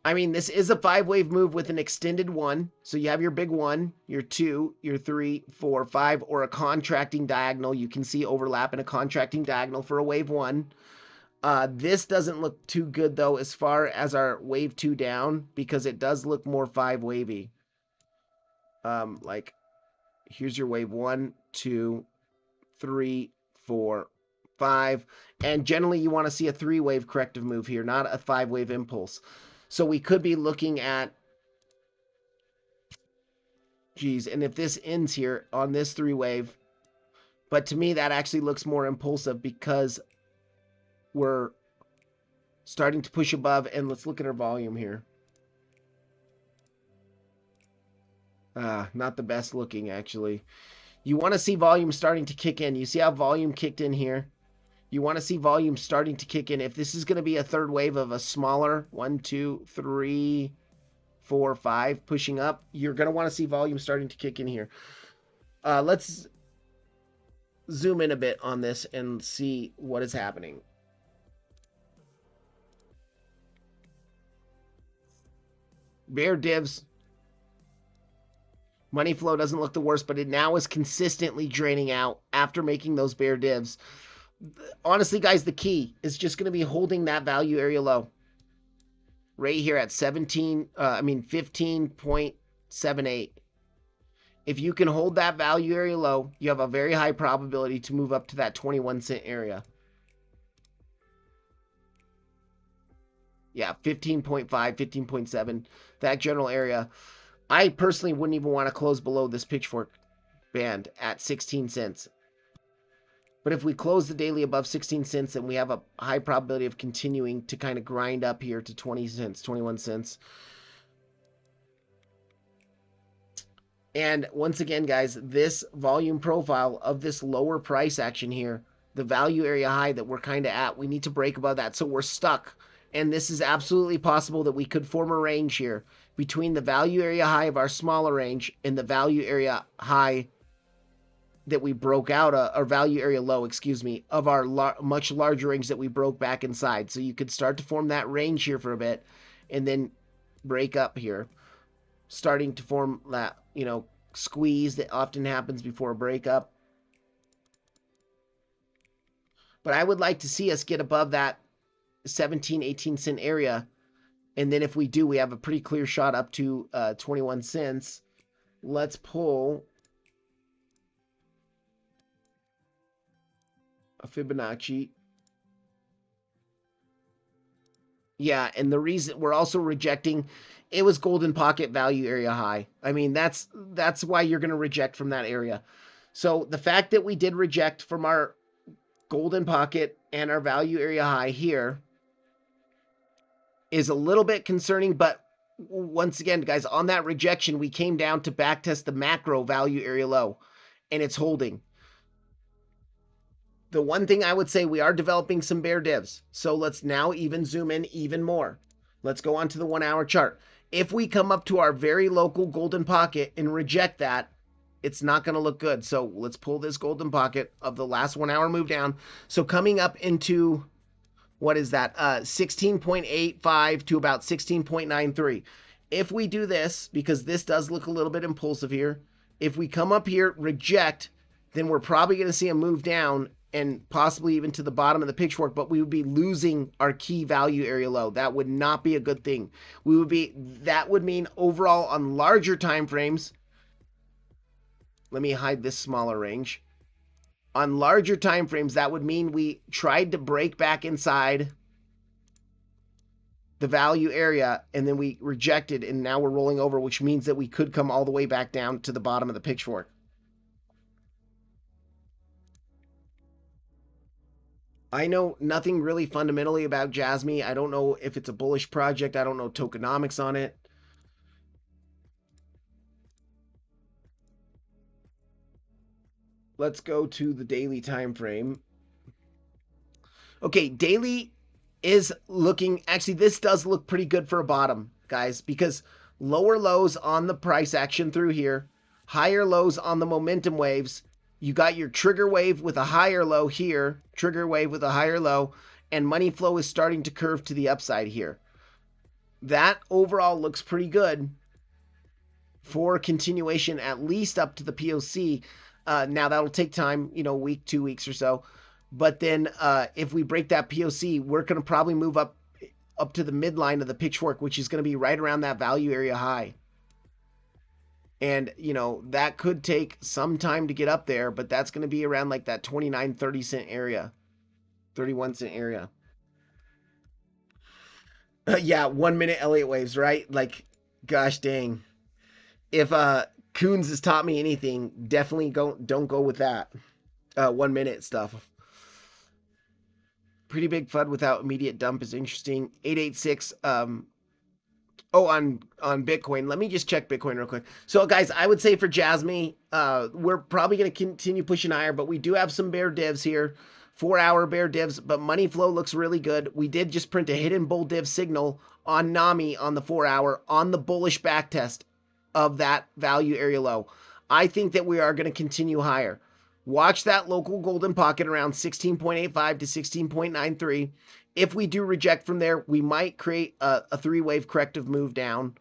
I mean, this is a 5-wave move with an extended one. So you have your big one, your 2, your 3, 4, 5, or a contracting diagonal. You can see overlap in a contracting diagonal for a wave 1. This doesn't look too good, though, as far as our wave 2 down, because it does look more 5-wavy. Like, here's your wave 1, 2, 3, 4, 5. And generally, you want to see a 3-wave corrective move here, not a 5-wave impulse. So we could be looking at, geez, and if this ends here on this 3-wave, but to me, that actually looks more impulsive because we're starting to push above. And let's look at our volume here. Not the best looking, actually. You want to see volume starting to kick in. You see how volume kicked in here? You want to see volume starting to kick in. If this is going to be a third wave of a smaller 1, 2, 3, 4, 5 pushing up, you're going to want to see volume starting to kick in here. Let's zoom in a bit on this and see what is happening. Bear divs. Money flow doesn't look the worst, but it now is consistently draining out after making those bear divs. Honestly, guys, the key is just going to be holding that value area low right here at 15.78. If you can hold that value area low, you have a very high probability to move up to that 21 cent area. Yeah, 15.5, 15.7, that general area. I personally wouldn't even want to close below this pitchfork band at 16 cents. But if we close the daily above 16 cents, then we have a high probability of continuing to kind of grind up here to 20 cents, 21 cents. And once again, guys, this volume profile of this lower price action here, the value area high that we're kind of at, we need to break above that. So we're stuck. And this is absolutely possible that we could form a range here between the value area high of our smaller range and the value area high that we broke out, or value area low, excuse me, of our much larger range that we broke back inside. So you could start to form that range here for a bit and then break up here, starting to form that, you know, squeeze that often happens before a breakup. But I would like to see us get above that 17, 18 cent area. And then if we do, we have a pretty clear shot up to 21 cents. Let's pull a Fibonacci. Yeah, and the reason we're also rejecting, it was golden pocket value area high. I mean, that's why you're going to reject from that area. So the fact that we did reject from our golden pocket and our value area high here is a little bit concerning, but once again, guys, on that rejection, we came down to backtest the macro value area low, and it's holding. The one thing I would say, we are developing some bear divs. So let's now even zoom in even more. Let's go on to the 1 hour chart. If we come up to our very local golden pocket and reject that, it's not going to look good. So let's pull this golden pocket of the last 1 hour move down. So coming up into, what is that? 16.85 to about 16.93. If we do this, because this does look a little bit impulsive here, if we come up here, reject, then we're probably going to see a move down and possibly even to the bottom of the pitchfork, but we would be losing our key value area low. That would not be a good thing. That would mean overall on larger time frames, let me hide this smaller range. On larger time frames, that would mean we tried to break back inside the value area and then we rejected, and now we're rolling over, which means that we could come all the way back down to the bottom of the pitchfork. I know nothing really fundamentally about Jasmy. I don't know if it's a bullish project. I don't know tokenomics on it. Let's go to the daily time frame. Okay, daily is looking, actually this does look pretty good for a bottom, guys, because lower lows on the price action through here, higher lows on the momentum waves. You got your trigger wave with a higher low here, trigger wave with a higher low, and money flow is starting to curve to the upside here. That overall looks pretty good for continuation, at least up to the POC. Now that'll take time, you know, week, 2 weeks or so. But then if we break that POC, we're going to probably move up to the midline of the pitchfork, which is going to be right around that value area high. And, you know, that could take some time to get up there, but that's going to be around like that 29, 30 cent area, 31 cent area. Yeah, 1 minute Elliott waves, right? Like, gosh dang. If Coons has taught me anything, definitely don't go with that. 1 minute stuff. Pretty big FUD without immediate dump is interesting. 886. Oh, on Bitcoin. Let me just check Bitcoin real quick. So, guys, I would say for Jasmy, we're probably going to continue pushing higher, but we do have some bear divs here. 4-hour bear divs, but money flow looks really good. We did just print a hidden bull div signal on NAMI on the 4-hour on the bullish backtest of that value area low. I think that we are going to continue higher. Watch that local golden pocket around 16.85 to 16.93. If we do reject from there, we might create a 3-wave corrective move down.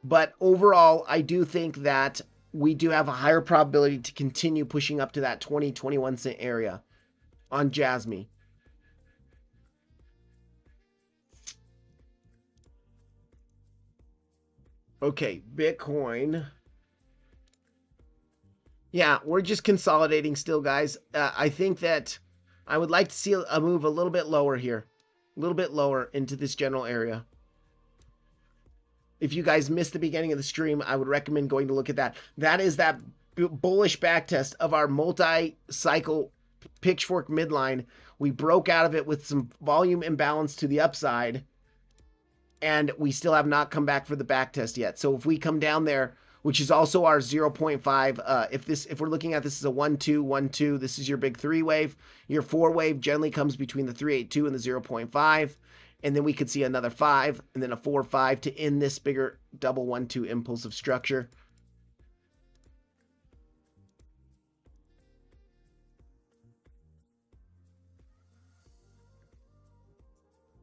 But overall, I do think that we do have a higher probability to continue pushing up to that 20, 21 cent area on Jasmy. Okay, Bitcoin. Yeah, we're just consolidating still, guys. I think that I would like to see a move a little bit lower here, a little bit lower into this general area. If you guys missed the beginning of the stream, I would recommend going to look at that. That is that bullish backtest of our multi-cycle pitchfork midline. We broke out of it with some volume imbalance to the upside, and we still have not come back for the backtest yet. So if we come down there, which is also our 0.5. If we're looking at this as a 1-2, 1-2, this is your big 3-wave. Your 4-wave generally comes between the 382 and the 0.5. And then we could see another 5 and then a 4-5 to end this bigger double 1-2 impulsive structure.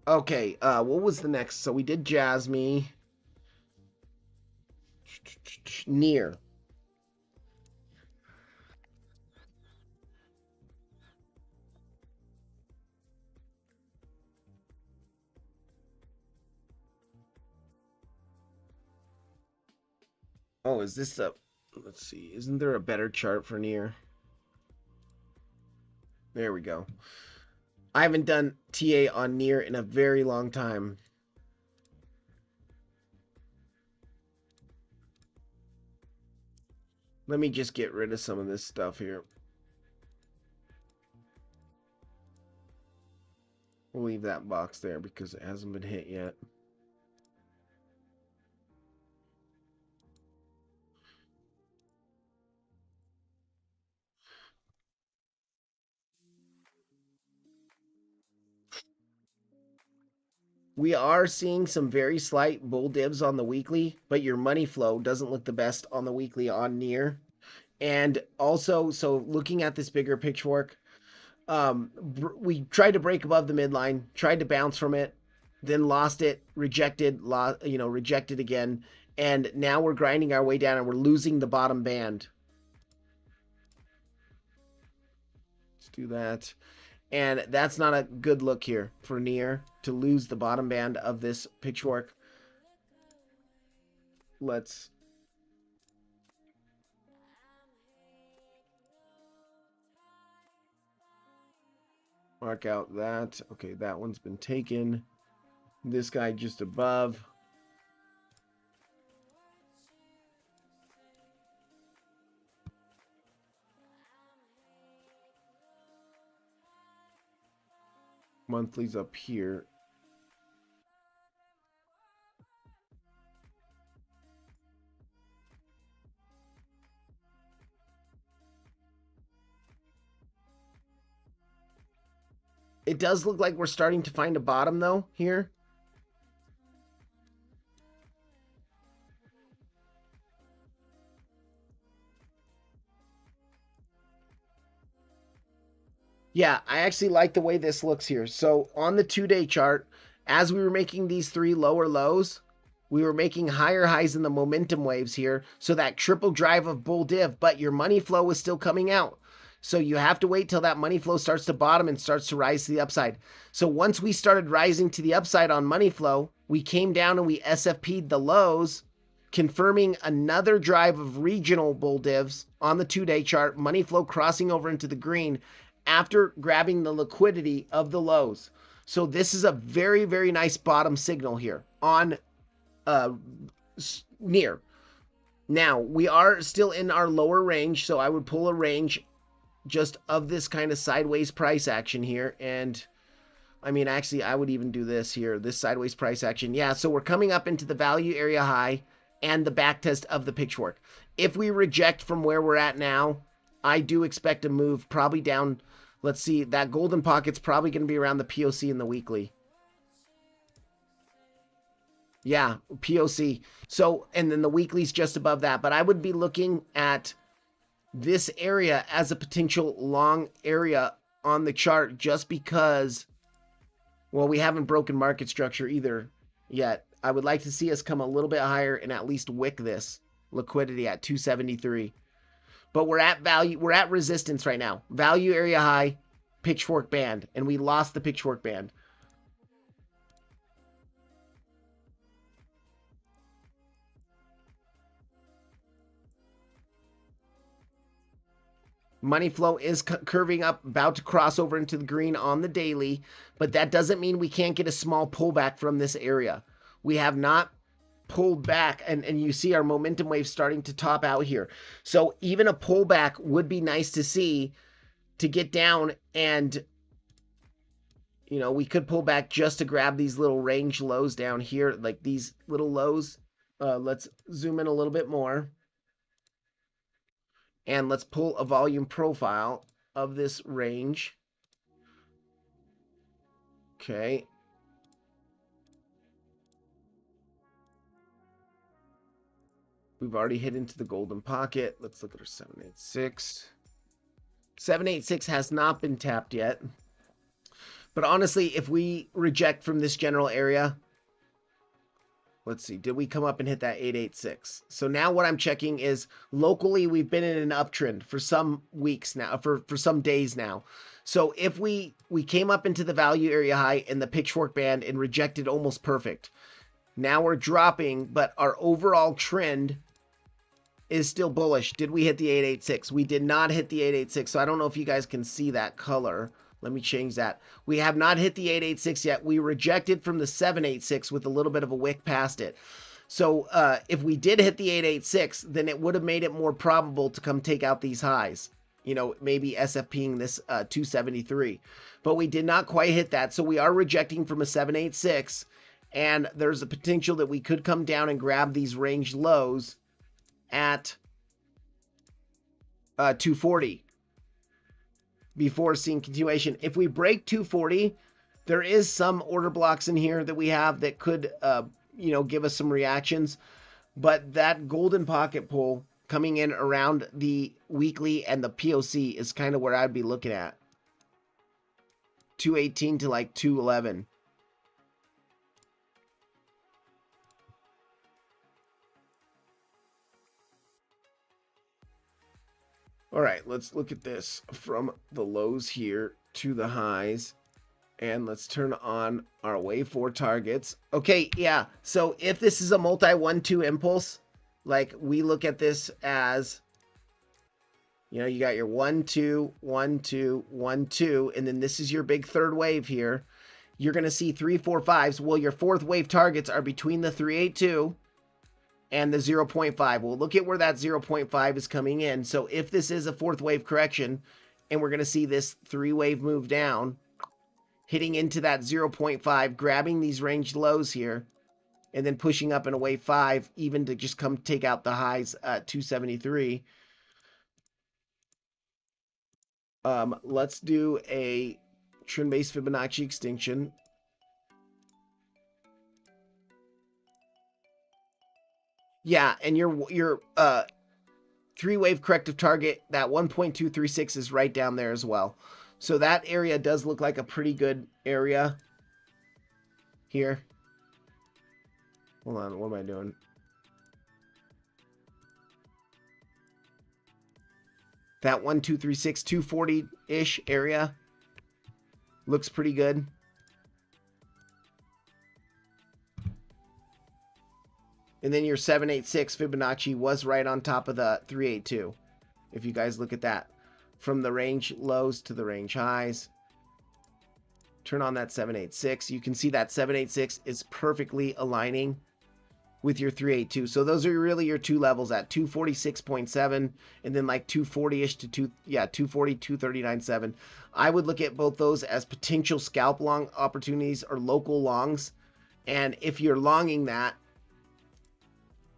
Okay, what was the next? So we did Jasmy. Near. Oh, is this a... Let's see. Isn't there a better chart for near? There we go. I haven't done TA on near in a very long time. Let me just get rid of some of this stuff here. We'll leave that box there because it hasn't been hit yet. We are seeing some very slight bull divs on the weekly, but your money flow doesn't look the best on the weekly on near. And also, so looking at this bigger pitchfork, we tried to break above the midline, tried to bounce from it, then lost it, rejected, rejected again, and now we're grinding our way down and we're losing the bottom band. Let's do that. And that's not a good look here for near to lose the bottom band of this pitchfork. Let's mark out that. Okay, that one's been taken. This guy just above. Monthly's up here. It does look like we're starting to find a bottom though here. Yeah, I actually like the way this looks here. So on the 2-day chart, as we were making these 3 lower lows, we were making higher highs in the momentum waves here. So that triple drive of bull div, but your money flow was still coming out. So you have to wait till that money flow starts to bottom and starts to rise to the upside. So once we started rising to the upside on money flow, we came down and we SFP'd the lows, confirming another drive of regional bull divs on the 2-day chart, money flow crossing over into the green after grabbing the liquidity of the lows. So this is a very, very nice bottom signal here on near. Now, we are still in our lower range, so I would pull a range just of this kind of sideways price action here. And I mean, actually, I would even do this here, this sideways price action. Yeah, so we're coming up into the value area high and the back test of the pitchfork. If we reject from where we're at now, I do expect a move probably down. Let's see, that golden pocket's probably going to be around the POC in the weekly. Yeah, POC. So, and then the weekly's just above that. But I would be looking at this area as a potential long area on the chart just because, well, we haven't broken market structure either yet. I would like to see us come a little bit higher and at least wick this liquidity at 273. But we're at value, we're at resistance right now. Value area high, pitchfork band, and we lost the pitchfork band. Money flow is curving up, about to cross over into the green on the daily, but that doesn't mean we can't get a small pullback from this area. We have not pulled back, and you see our momentum wave starting to top out here. So even a pullback would be nice to see to get down, and you know, we could pull back just to grab these little range lows down here, like these little lows. Let's zoom in a little bit more. And let's pull a volume profile of this range. Okay. We've already hit into the golden pocket. Let's look at our 786. 786 has not been tapped yet. But honestly, if we reject from this general area, let's see, did we come up and hit that 886? So now what I'm checking is locally we've been in an uptrend for some weeks now, for some days now. So if we came up into the value area high in the pitchfork band and rejected almost perfect. Now we're dropping, but our overall trend is still bullish. Did we hit the 886? We did not hit the 886. So I don't know if you guys can see that color. Let me change that. We have not hit the 886 yet. We rejected from the 786 with a little bit of a wick past it. So if we did hit the 886, then it would have made it more probable to come take out these highs. You know, maybe SFPing this 273. But we did not quite hit that. So we are rejecting from a 786. And there's a potential that we could come down and grab these range lows at 240 before seeing continuation. If we break 240, there is some order blocks in here that we have that could, you know, give us some reactions. But that golden pocket pull coming in around the weekly and the POC is kind of where I'd be looking at. 218 to like 211. All right, let's look at this from the lows here to the highs. And let's turn on our wave 4 targets. Okay, yeah. So if this is a multi 1-2 impulse, like we look at this as, you know, you got your 1, 2, 1, 2, 1, 2, and then this is your big third wave here. You're going to see 3, 4, 5s. Well, your fourth wave targets are between the 382 and the 0.5. Well, look at where that 0.5 is coming in. So if this is a fourth wave correction and we're going to see this 3-wave move down, hitting into that 0.5, grabbing these ranged lows here, and then pushing up in a wave 5, even to just come take out the highs at 273. Let's do a trend-based Fibonacci extinction. Yeah, and your 3-wave corrective target, that 1.236 is right down there as well. So that area does look like a pretty good area here. Hold on, what am I doing? That 1.236, 240-ish area looks pretty good. And then your 786 Fibonacci was right on top of the 382. If you guys look at that, from the range lows to the range highs. Turn on that 786. You can see that 786 is perfectly aligning with your 382. So those are really your two levels at 246.7 and then like 240-ish to 240, 239.7. I would look at both those as potential scalp long opportunities or local longs. And if you're longing that,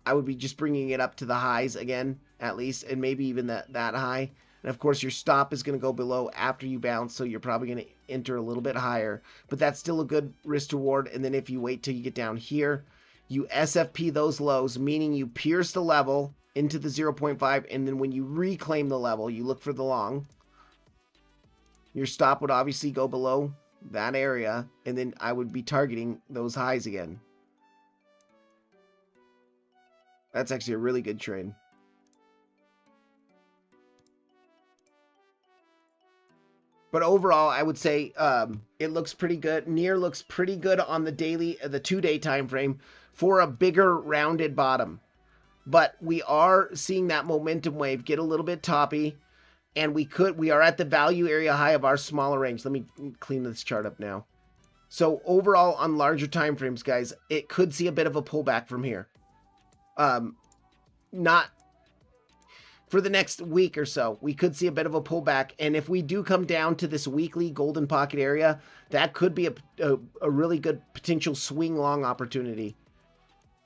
I would be just bringing it up to the highs again, at least, and maybe even that high. And of course, your stop is going to go below after you bounce, so you're probably going to enter a little bit higher. But that's still a good risk reward. And then if you wait till you get down here, you SFP those lows, meaning you pierce the level into the 0.5, and then when you reclaim the level, you look for the long. Your stop would obviously go below that area, and then I would be targeting those highs again. That's actually a really good trade. But overall, I would say it looks pretty good. Near looks pretty good on the daily, the 2-day time frame for a bigger rounded bottom. But we are seeing that momentum wave get a little bit toppy, and we are at the value area high of our smaller range. Let me clean this chart up now. So overall, on larger time frames, guys, it could see a bit of a pullback from here. Not for the next week or so. We could see a bit of a pullback, and if we do come down to this weekly golden pocket area, that could be a really good potential swing long opportunity.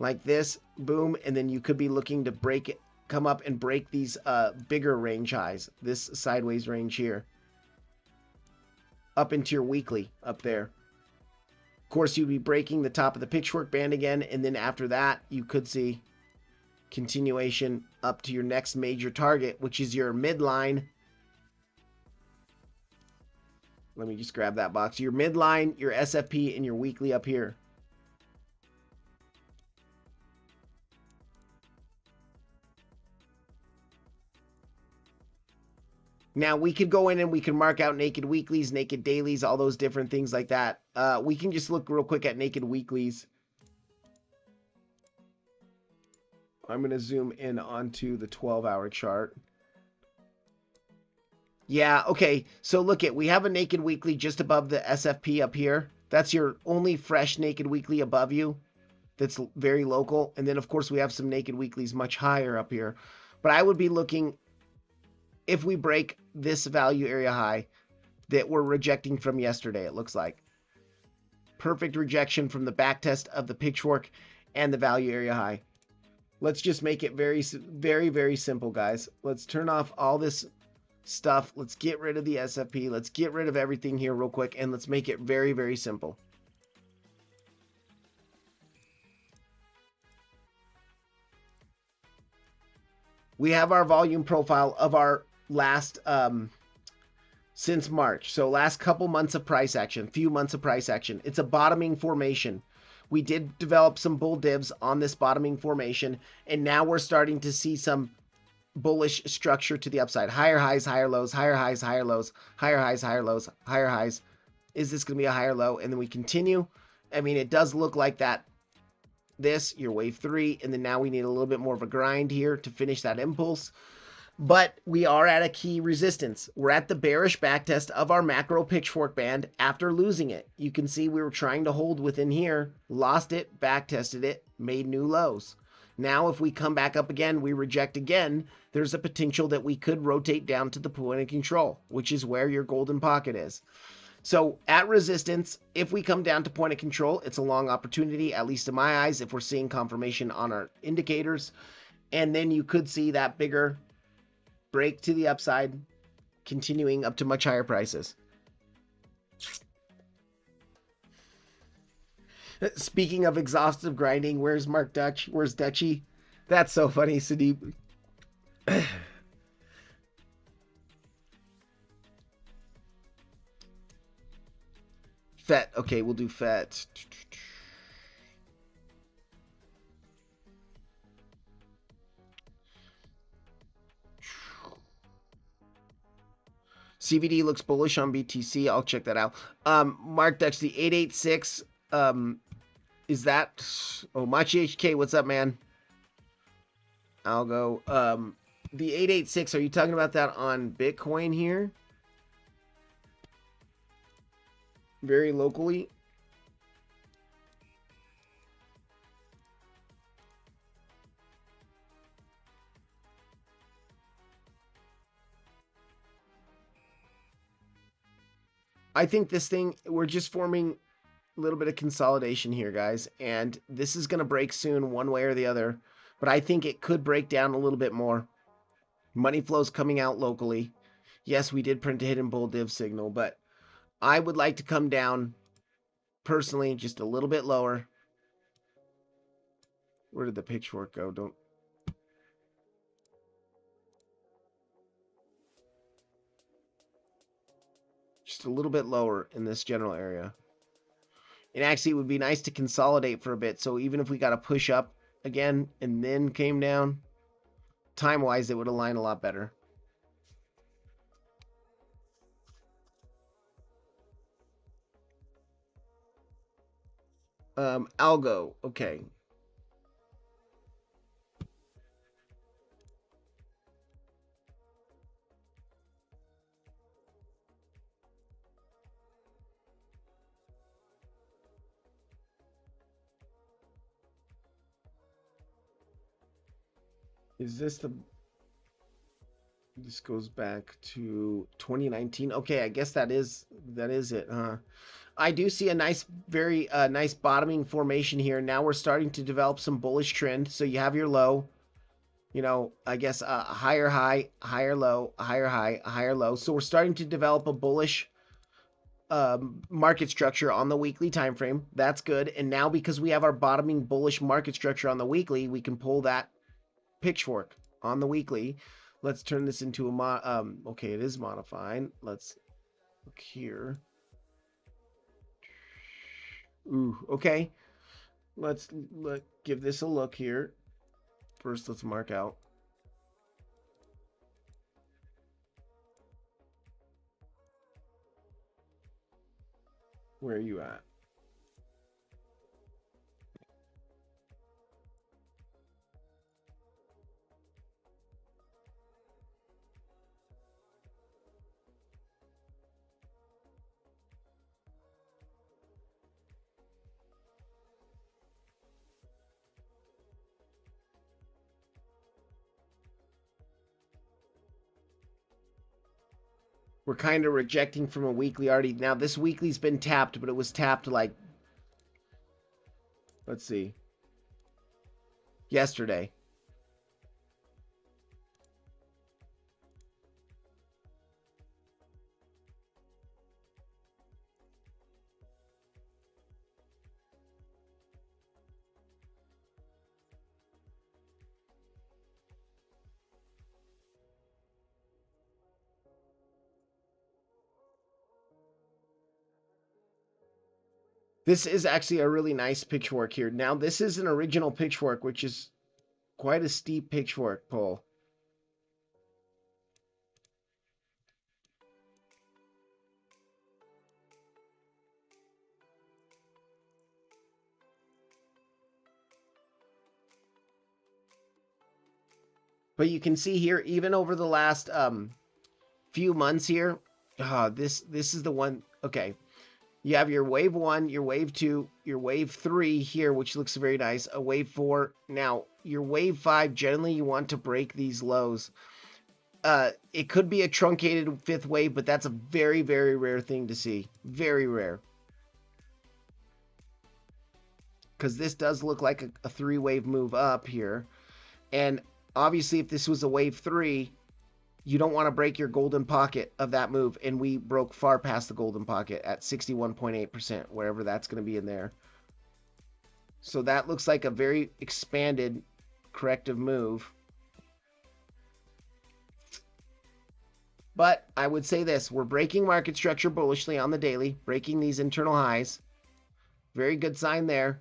Like this, boom, and then you could be looking to break it, come up and break these bigger range highs, this sideways range here, up into your weekly up there. Of course, you'd be breaking the top of the pitchfork band again, and then after that, you could see continuation up to your next major target, which is your midline. Let me just grab that box. Your midline, your SFP, and your weekly up here. Now, we could go in and we can mark out naked weeklies, naked dailies, all those different things like that. We can just look real quick at naked weeklies. I'm going to zoom in onto the 12-hour chart. Yeah, okay. So look at, we have a naked weekly just above the SFP up here. That's your only fresh naked weekly above you. That's very local. And then, of course, we have some naked weeklies much higher up here. But I would be looking, if we break this value area high that we're rejecting from yesterday, it looks like. Perfect rejection from the back test of the pitchfork and the value area high. Let's just make it very, very, very simple, guys. Let's turn off all this stuff. Let's get rid of the SFP. Let's get rid of everything here real quick, and let's make it very, very simple. We have our volume profile of our last, since March. So last couple months of price action, few months of price action. It's a bottoming formation. We did develop some bull divs on this bottoming formation, and now we're starting to see some bullish structure to the upside. Higher highs, higher lows, higher highs, higher lows, higher highs, higher lows, higher highs. Is this going to be a higher low? And then we continue. I mean, it does look like that. This, your wave 3, and then now we need a little bit more of a grind here to finish that impulse. But we are at a key resistance. We're at the bearish backtest of our macro pitchfork band after losing it. You can see we were trying to hold within here, lost it, backtested it, made new lows. Now, if we come back up again, we reject again, there's a potential that we could rotate down to the point of control, which is where your golden pocket is. So at resistance, if we come down to point of control, it's a long opportunity, at least in my eyes, if we're seeing confirmation on our indicators. And then you could see that bigger break to the upside, continuing up to much higher prices. Speaking of exhaustive grinding, where's Mark Dutch? Where's Dutchy? That's so funny, Sadeep. FET. Okay, we'll do FET. CVD looks bullish on BTC. I'll check that out. Mark Dutch, the 886. Is that? Oh, Machi HK, what's up, man? Algo. The 886. Are you talking about that on Bitcoin here? Very locally. I think this thing, we're just forming a little bit of consolidation here, guys, and this is going to break soon one way or the other, but I think it could break down a little bit more. Money flows coming out locally. Yes, we did print a hidden bull div signal, but I would like to come down personally just a little bit lower. Where did the pitchfork go? Don't. Just a little bit lower in this general area. And actually, it would be nice to consolidate for a bit. So even if we got to push up again and then came down, time-wise, it would align a lot better. Algo. Okay. Is this the... This goes back to 2019. Okay, I guess that is it, huh? I do see a nice, very nice bottoming formation here. Now we're starting to develop some bullish trend. So you have your low, you know, I guess a higher high, higher low, higher high, higher low. So we're starting to develop a bullish market structure on the weekly time frame. That's good. And now because we have our bottoming bullish market structure on the weekly, we can pull that pitchfork on the weekly. Let's turn this into a okay, it is modified. Let's look here. Ooh, okay. Let's give this a look here. First, let's mark out. Where are you at? We're kind of rejecting from a weekly already. Now, this weekly's been tapped, but it was tapped like, let's see, yesterday. This is actually a really nice pitchfork here. Now, this is an original pitchfork, which is quite a steep pitchfork pull. But you can see here, even over the last few months here, this is the one. Okay, you have your wave 1, your wave 2, your wave 3 here, which looks very nice, a wave 4. Now, your wave 5, generally you want to break these lows. It could be a truncated fifth wave, but that's a very, very rare thing to see. Very rare. Because this does look like a three-wave move up here. And obviously, if this was a wave 3, you don't want to break your golden pocket of that move. And we broke far past the golden pocket at 61.8%, wherever that's going to be in there. So that looks like a very expanded corrective move. But I would say this, we're breaking market structure bullishly on the daily, breaking these internal highs. Very good sign there.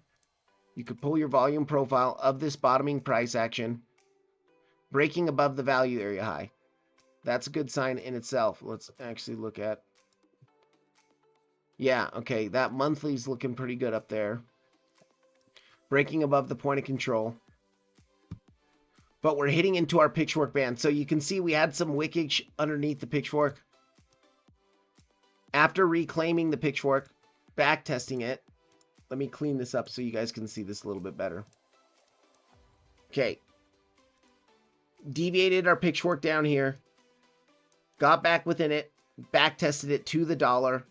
You could pull your volume profile of this bottoming price action, breaking above the value area high. That's a good sign in itself. Let's actually look at. Yeah, okay, that monthly's looking pretty good up there. Breaking above the point of control. But we're hitting into our pitchfork band. So you can see we had some wickage underneath the pitchfork. After reclaiming the pitchfork, back testing it. Let me clean this up so you guys can see this a little bit better. Okay. Deviated our pitchfork down here. Got back within it. Back tested it to the dollar.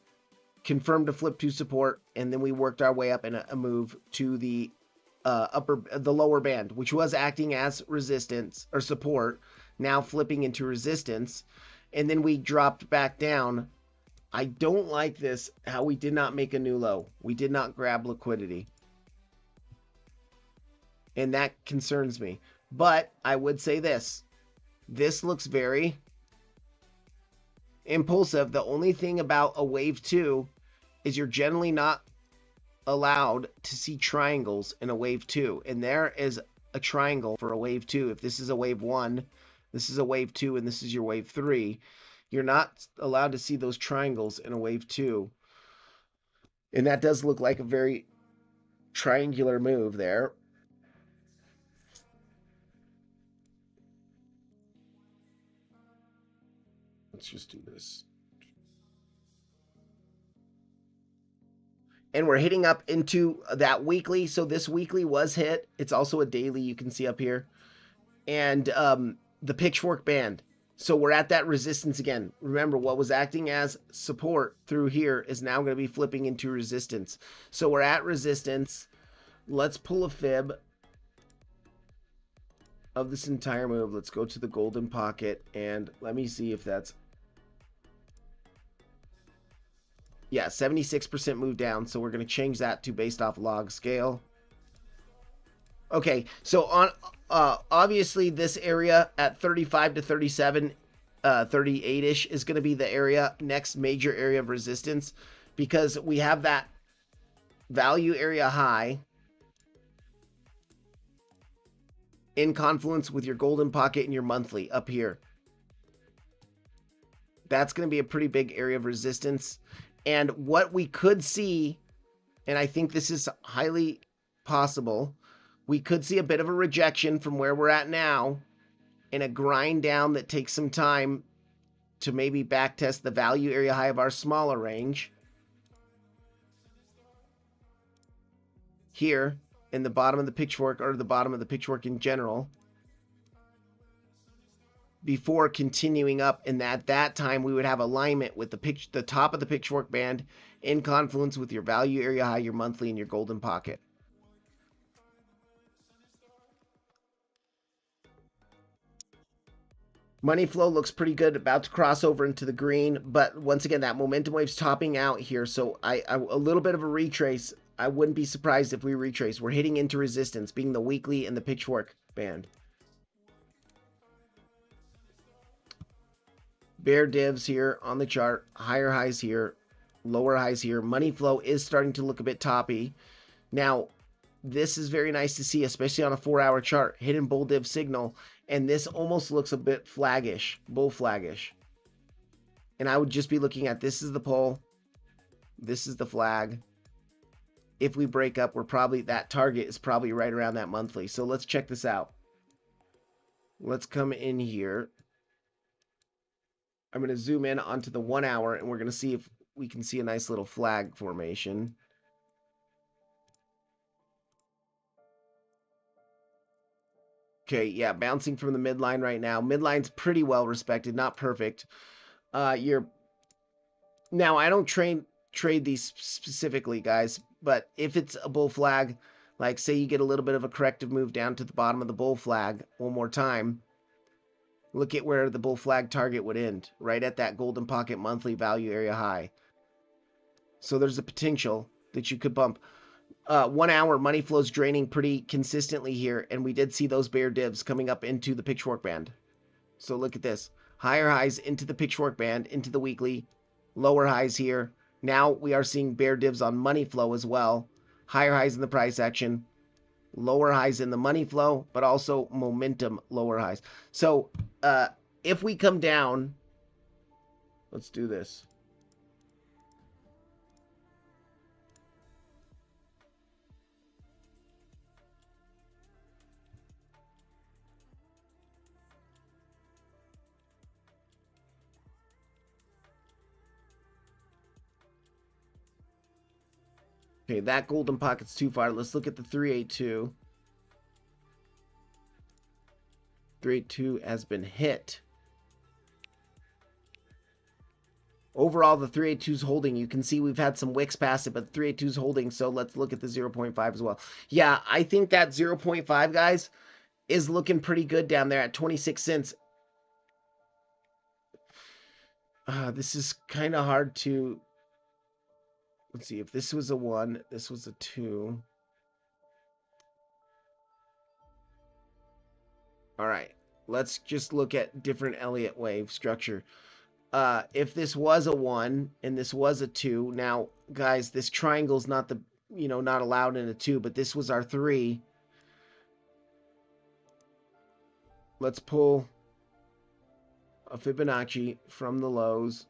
Confirmed a flip to support. And then we worked our way up in a move to the the lower band, which was acting as resistance or support, now flipping into resistance, and then we dropped back down. I don't like this, how we did not make a new low. We did not grab liquidity, and that concerns me. But I would say this looks very impulsive. The only thing about a wave 2 is you're generally not allowed to see triangles in a wave 2, and there is a triangle for a wave 2. If this is a wave 1, this is a wave 2, and this is your wave 3, you're not allowed to see those triangles in a wave 2, and that does look like a very triangular move there. Let's just do this. And we're hitting up into that weekly. So this weekly was hit. It's also a daily, you can see up here. And the pitchfork band. So we're at that resistance again. Remember, what was acting as support through here is now going to be flipping into resistance. So we're at resistance. Let's pull a fib of this entire move. Let's go to the golden pocket and let me see if that's... Yeah, 76% move down, so we're going to change that to based off log scale. Okay, so on obviously this area at 35 to 37, 38-ish is going to be the area, next major area of resistance, because we have that value area high in confluence with your golden pocket and your monthly up here. That's going to be a pretty big area of resistance. And what we could see, and I think this is highly possible, we could see a bit of a rejection from where we're at now and a grind down that takes some time to maybe backtest the value area high of our smaller range. Here in the bottom of the pitchfork, or the bottom of the pitchfork in general, before continuing up, and at that time we would have alignment with the top of the pitchfork band in confluence with your value area high, your monthly, and your golden pocket. Money flow looks pretty good, about to cross over into the green, but once again, that momentum wave's topping out here, so a little bit of a retrace. I wouldn't be surprised if we retrace. We're hitting into resistance, being the weekly and the pitchfork band. Bear divs here on the chart, higher highs here, lower highs here. Money flow is starting to look a bit toppy. Now, this is very nice to see, especially on a 4-hour chart. Hidden bull div signal, and this almost looks a bit flaggish, bull flaggish. And I would just be looking at, this is the pull, this is the flag. If we break up, we're probably, that target is probably right around that monthly. So let's check this out. Let's come in here. I'm going to zoom in onto the 1 hour, and we're going to see if we can see a nice little flag formation. Okay, yeah, bouncing from the midline right now. Midline's pretty well respected, not perfect. You're now I don't trade these specifically, guys, but if it's a bull flag, like say you get a little bit of a corrective move down to the bottom of the bull flag one more time, look at where the bull flag target would end, right at that golden pocket monthly value area high. So there's a potential that you could bump. 1 hour money flows draining pretty consistently here, and we did see those bear divs coming up into the pitchfork band. So look at this. Higher highs into the pitchfork band, into the weekly, lower highs here. Now we are seeing bear divs on money flow as well. Higher highs in the price action, lower highs in the money flow, but also momentum lower highs. So if we come down, let's do this. Okay, that golden pocket's too far. Let's look at the 382. 382 has been hit. Overall, the 382 is holding. You can see we've had some wicks past it, but the 382 is holding. So let's look at the 0.5 as well. Yeah, I think that 0.5, guys, is looking pretty good down there at 26 cents. This is kind of hard to... Let's see, if this was a 1, this was a 2. All right, let's just look at different Elliott wave structure. If this was a 1 and this was a 2, now, guys, this triangle's not the, not allowed in a 2, but this was our 3. Let's pull a Fibonacci from the lows.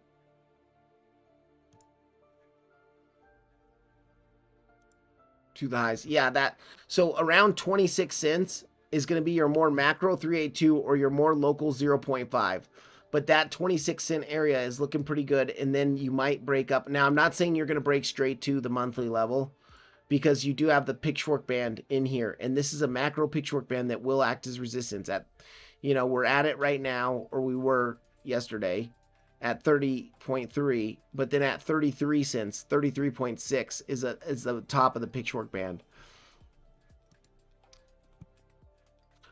To the highs. Yeah, so around 26 cents is going to be your more macro 382 or your more local 0.5. But that 26 cent area is looking pretty good, and then you might break up. Now, I'm not saying you're going to break straight to the monthly level, because you do have the pitchfork band in here, and this is a macro pitchfork band that will act as resistance. We're at it right now, or we were yesterday at 30.3, but then at 33 cents, 33.6 is the top of the pitchfork band.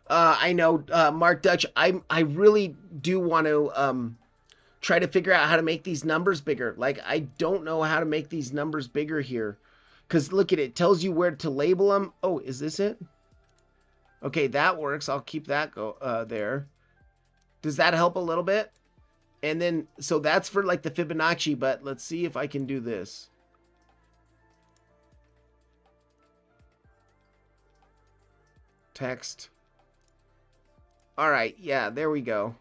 I know, Mark Dutch, I really do want to try to figure out how to make these numbers bigger. Like, I don't know how to make these numbers bigger here. Because look at it. It tells you where to label them. Oh, is this it? Okay, that works. I'll keep that there. Does that help a little bit? And then, so that's for like the Fibonacci, but let's see if I can do this. Text. All right, yeah, there we go.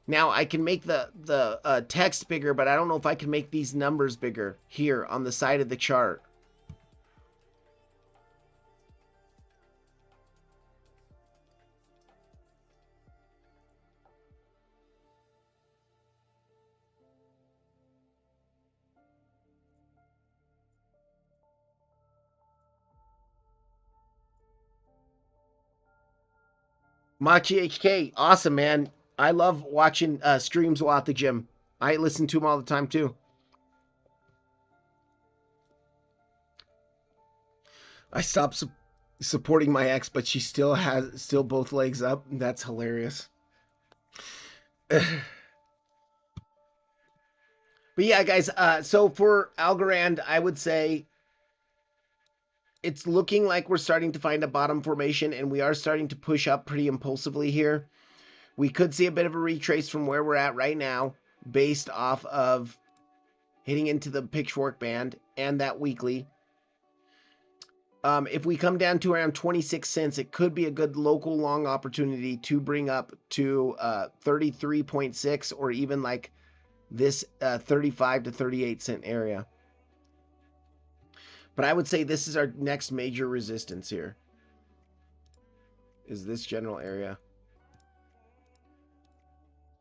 Now I can make the text bigger, but I don't know if I can make these numbers bigger here on the side of the chart. Machi HK, awesome, man. I love watching streams while at the gym. I listen to them all the time too. I stopped supporting my ex, but she still has both legs up. That's hilarious. But yeah, guys. So for Algorand, I would say it's looking like we're starting to find a bottom formation, and we are starting to push up pretty impulsively here. We could see a bit of a retrace from where we're at right now, based off of hitting into the pitchfork band and that weekly. If we come down to around 26 cents, it could be a good local long opportunity to bring up to 33.6 or even like this 35 to 38 cent area. But I would say this is our next major resistance here. Is this general area.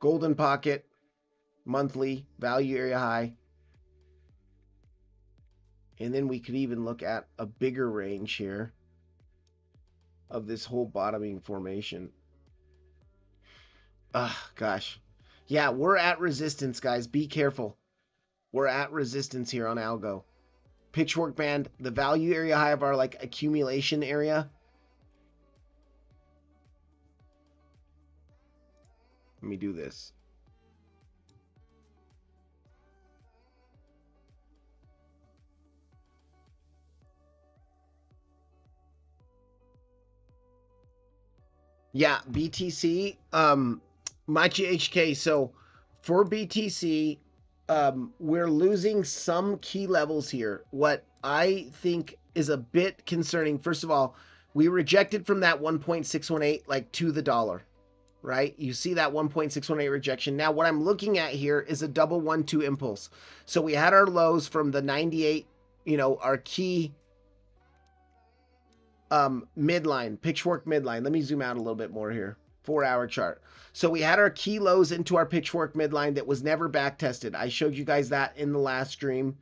Golden pocket, monthly, value area high. And then we could even look at a bigger range here. of this whole bottoming formation. Ah, gosh. Yeah, we're at resistance, guys. Be careful. We're at resistance here on algo. Pitchfork band, the value area high of our like accumulation area. Let me do this. Yeah, BTC, my GHK. So for BTC, we're losing some key levels here. What I think is a bit concerning, first of all, we rejected from that 1.618 like to the dollar, right? You see that 1.618 rejection. Now what I'm looking at here is a double 1-2 impulse. So we had our lows from the 98, our key midline, pitchfork midline. Let me zoom out a little bit more here. 4-hour chart. So we had our key lows into our pitchfork midline that was never back tested. I showed you guys that in the last stream.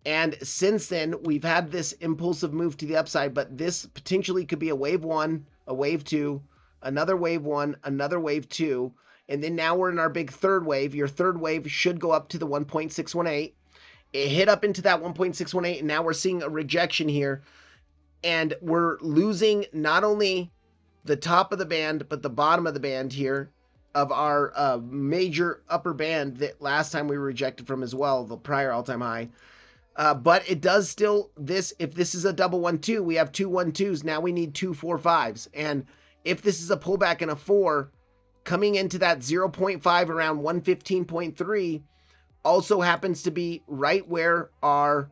And since then, we've had this impulsive move to the upside, but this potentially could be a wave 1, a wave 2, another wave 1, another wave 2, and then now we're in our big third wave. Your third wave should go up to the 1.618. It hit up into that 1.618, and now we're seeing a rejection here. And we're losing not only the top of the band, but the bottom of the band here of our major upper band that last time we were rejected from as well, the prior all-time high. But it does still, if this is a double 1-2, we have 2 1-2s. Now we need 2 4-5s. And if this is a pullback and a 4, coming into that 0.5 around 115.3 also happens to be right where our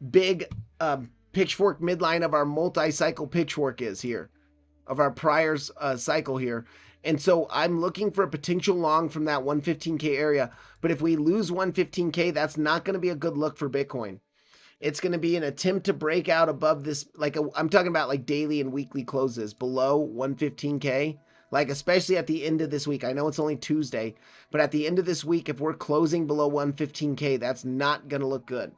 big pitchfork midline of our multi-cycle pitchfork is here, of our prior cycle here. And so I'm looking for a potential long from that 115K area. But if we lose 115K, that's not going to be a good look for Bitcoin. It's going to be an attempt to break out above this, I'm talking about like daily and weekly closes below 115K. Like especially at the end of this week. I know it's only Tuesday, but at the end of this week, if we're closing below 115K, that's not going to look good.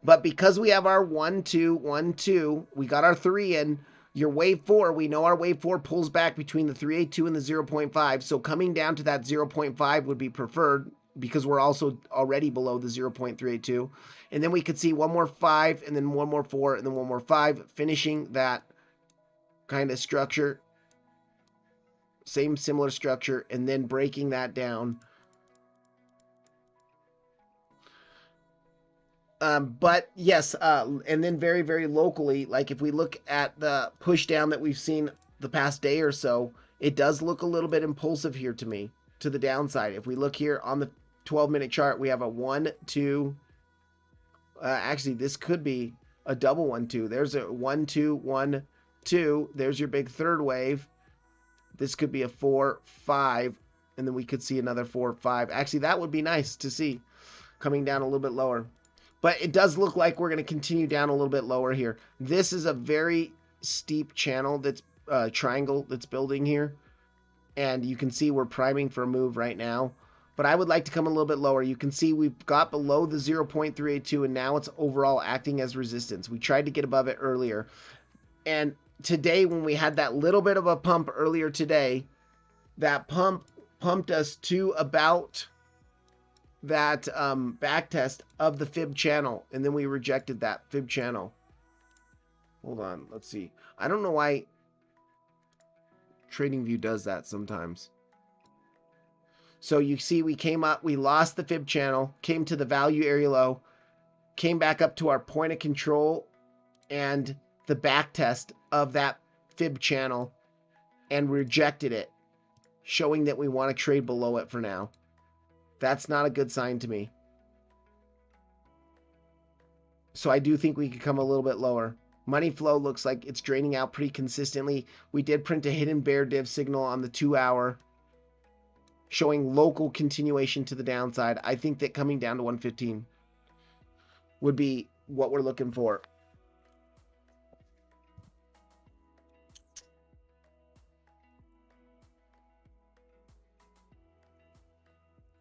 But because we have our 1-2, 1-2, we got our 3 in. Your wave 4, we know our wave 4 pulls back between the 382 and the 0.5. So coming down to that 0.5 would be preferred because we're also already below the 0.382. And then we could see one more 5 and then one more 4 and then one more 5, finishing that kind of structure. Same similar structure, and then breaking that down. But yes, and then very, very locally, like if we look at the push down that we've seen the past day or so, it does look a little bit impulsive here to me, to the downside. If we look here on the 12-minute chart, we have a 1-2. Actually, this could be a double 1-2. There's a 1-2, 1-2. There's your big third wave. This could be a 4-5, and then we could see another 4-5. Actually, that would be nice to see coming down a little bit lower. But it does look like we're going to continue down a little bit lower here. This is a very steep channel that's triangle that's building here. And you can see we're priming for a move right now. But I would like to come a little bit lower. You can see we've got below the 0.382 and now it's overall acting as resistance. We tried to get above it earlier. And today when we had that little bit of a pump earlier today, that pump pumped us to about that back test of the fib channel, and then we rejected that fib channel. Hold on, let's see. I don't know why TradingView does that sometimes. So you see we came up, we lost the fib channel, came to the value area low, came back up to our point of control and the back test of that fib channel and rejected it, showing that we want to trade below it for now. That's not a good sign to me. So I do think we could come a little bit lower. Money flow looks like it's draining out pretty consistently. We did print a hidden bear div signal on the 2-hour, showing local continuation to the downside. I think that coming down to 115 would be what we're looking for.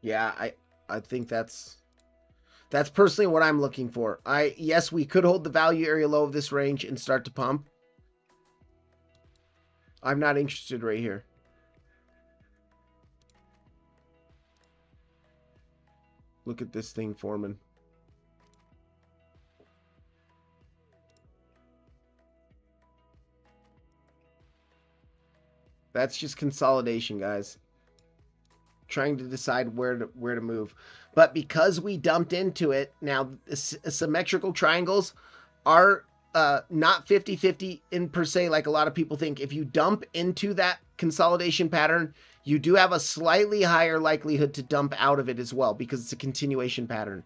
Yeah, I think that's personally what I'm looking for. Yes, we could hold the value area low of this range and start to pump. I'm not interested right here. Look at this thing forming. That's just consolidation, guys. Trying to decide where to move. But because we dumped into it, now symmetrical triangles are not 50-50 in per se like a lot of people think. If you dump into that consolidation pattern, you do have a slightly higher likelihood to dump out of it as well because it's a continuation pattern.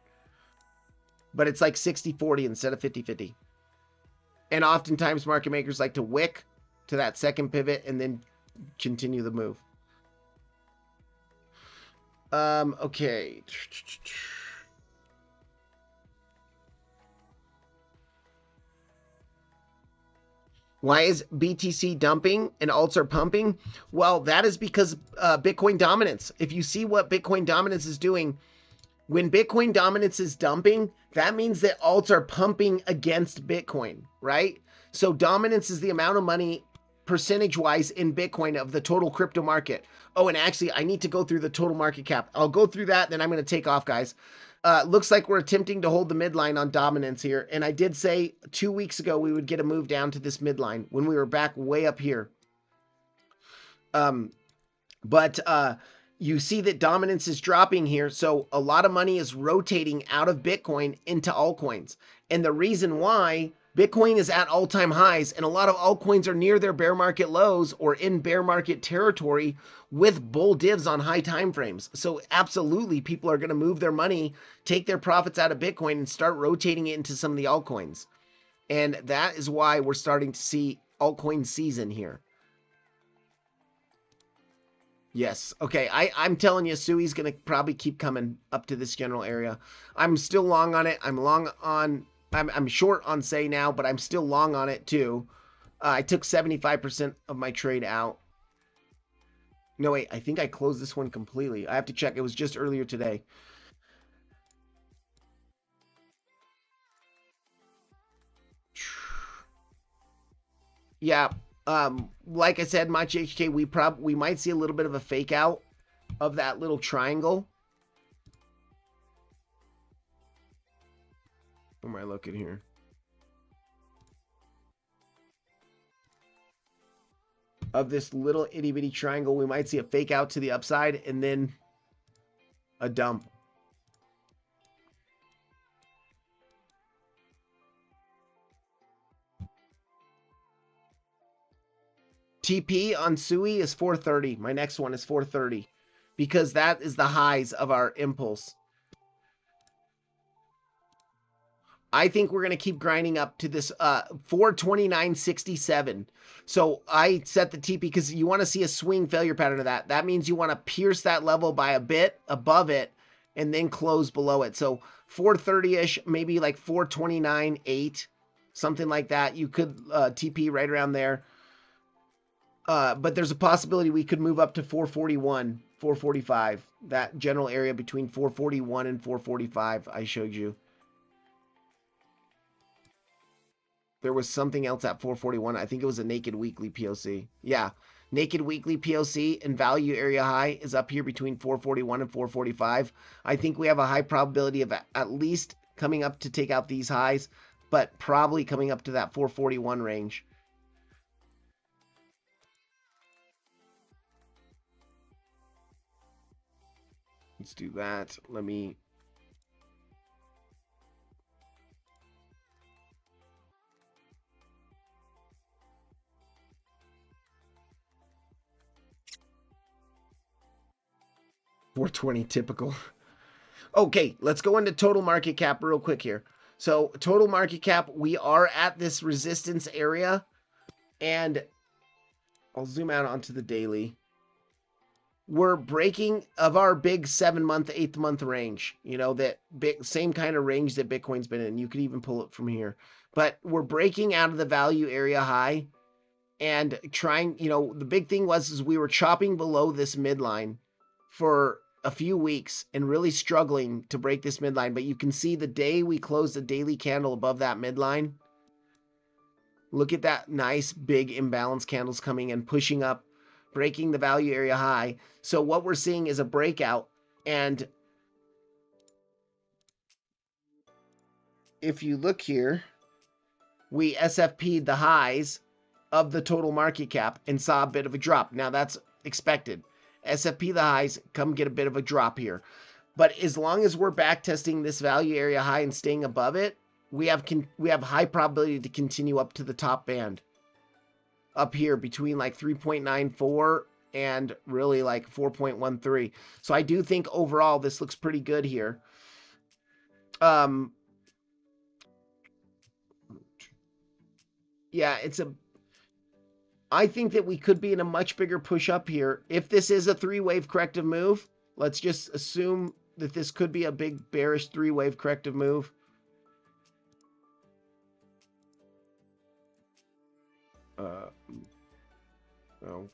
But it's like 60-40 instead of 50-50. And oftentimes market makers like to wick to that second pivot and then continue the move. Okay. Why is BTC dumping and alts are pumping? Well, that is because Bitcoin dominance. If you see what Bitcoin dominance is doing, when Bitcoin dominance is dumping, that means that alts are pumping against Bitcoin, right? So dominance is the amount of money percentage-wise in Bitcoin of the total crypto market. Oh, and actually, I need to go through the total market cap. I'll go through that, then I'm going to take off, guys. Looks like we're attempting to hold the midline on dominance here. And I did say 2 weeks ago we would get a move down to this midline when we were back way up here. But you see that dominance is dropping here. So a lot of money is rotating out of Bitcoin into altcoins. And the reason why Bitcoin is at all-time highs and a lot of altcoins are near their bear market lows or in bear market territory with bull divs on high time frames. So absolutely people are going to move their money, take their profits out of Bitcoin and start rotating it into some of the altcoins. And that is why we're starting to see altcoin season here. Yes. Okay. I'm telling you, Sui's going to probably keep coming up to this general area. I'm still long on it. I'm short on Say now, but I'm still long on it too. I took 75% of my trade out. No, wait, I think I closed this one completely. I have to check. It was just earlier today. Yeah. Like I said, Much HK, we might see a little bit of a fake out of that little triangle. Where am I looking here? Of this little itty bitty triangle, we might see a fake out to the upside and then a dump. TP on Sui is 430. My next one is 430 because that is the highs of our impulse. I think we're going to keep grinding up to this 429.67. So I set the TP because you want to see a swing failure pattern of that. That means you want to pierce that level by a bit above it and then close below it. So 430-ish, maybe like 429.8, something like that. You could TP right around there. But there's a possibility we could move up to 441, 445. That general area between 441 and 445 I showed you. There was something else at 441. I think it was a naked weekly POC. Yeah, naked weekly POC and value area high is up here between 441 and 445. I think we have a high probability of at least coming up to take out these highs, but probably coming up to that 441 range. Let's do that. Let me... $420 typical. Okay, let's go into total market cap real quick here. So total market cap, we are at this resistance area, and I'll zoom out onto the daily. We're breaking of our big 7-month, 8-month range. You know, that big same kind of range that Bitcoin's been in. You could even pull it from here. But we're breaking out of the value area high and trying, you know, the big thing is we were chopping below this midline for a few weeks and really struggling to break this midline. But you can see the day we closed the daily candle above that midline, Look at that nice big imbalance candles coming and pushing up, breaking the value area high. So what we're seeing is a breakout. And if you look here, we SFP'd the highs of the total market cap and saw a bit of a drop. Now that's expected. SFP the highs, come get a bit of a drop here. But as long as we're back testing this value area high and staying above it, we have high probability to continue up to the top band. Up here between like 3.94 and really like 4.13. So I do think overall this looks pretty good here. Yeah, I think that we could be in a much bigger push up here. If this is a 3-wave corrective move, let's just assume that this could be a big bearish 3-wave corrective move. No.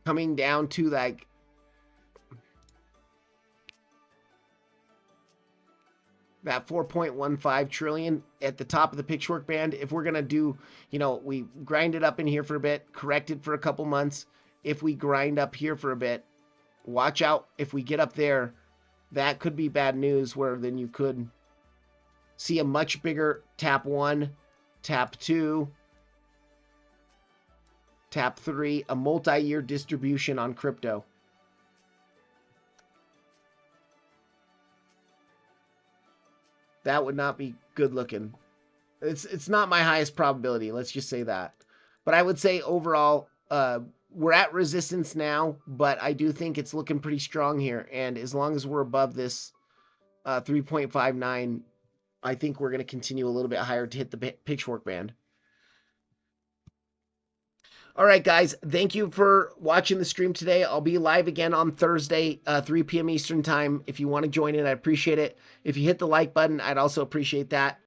Coming down to like that 4.15 trillion at the top of the pitchfork band. If we're going to do, we grind it up in here for a bit, correct it for a couple months. If we grind up here for a bit, watch out. If we get up there, that could be bad news, where then you could see a much bigger tap 1, tap 2, tap 3, a multi-year distribution on crypto. That would not be good looking. It's not my highest probability, let's just say that. But I would say overall, we're at resistance now, but I do think it's looking pretty strong here. And as long as we're above this 3.59, I think we're going to continue a little bit higher to hit the pitchfork band. All right, guys, thank you for watching the stream today. I'll be live again on Thursday, 3 p.m. Eastern time. If you want to join in, I appreciate it. If you hit the like button, I'd also appreciate that.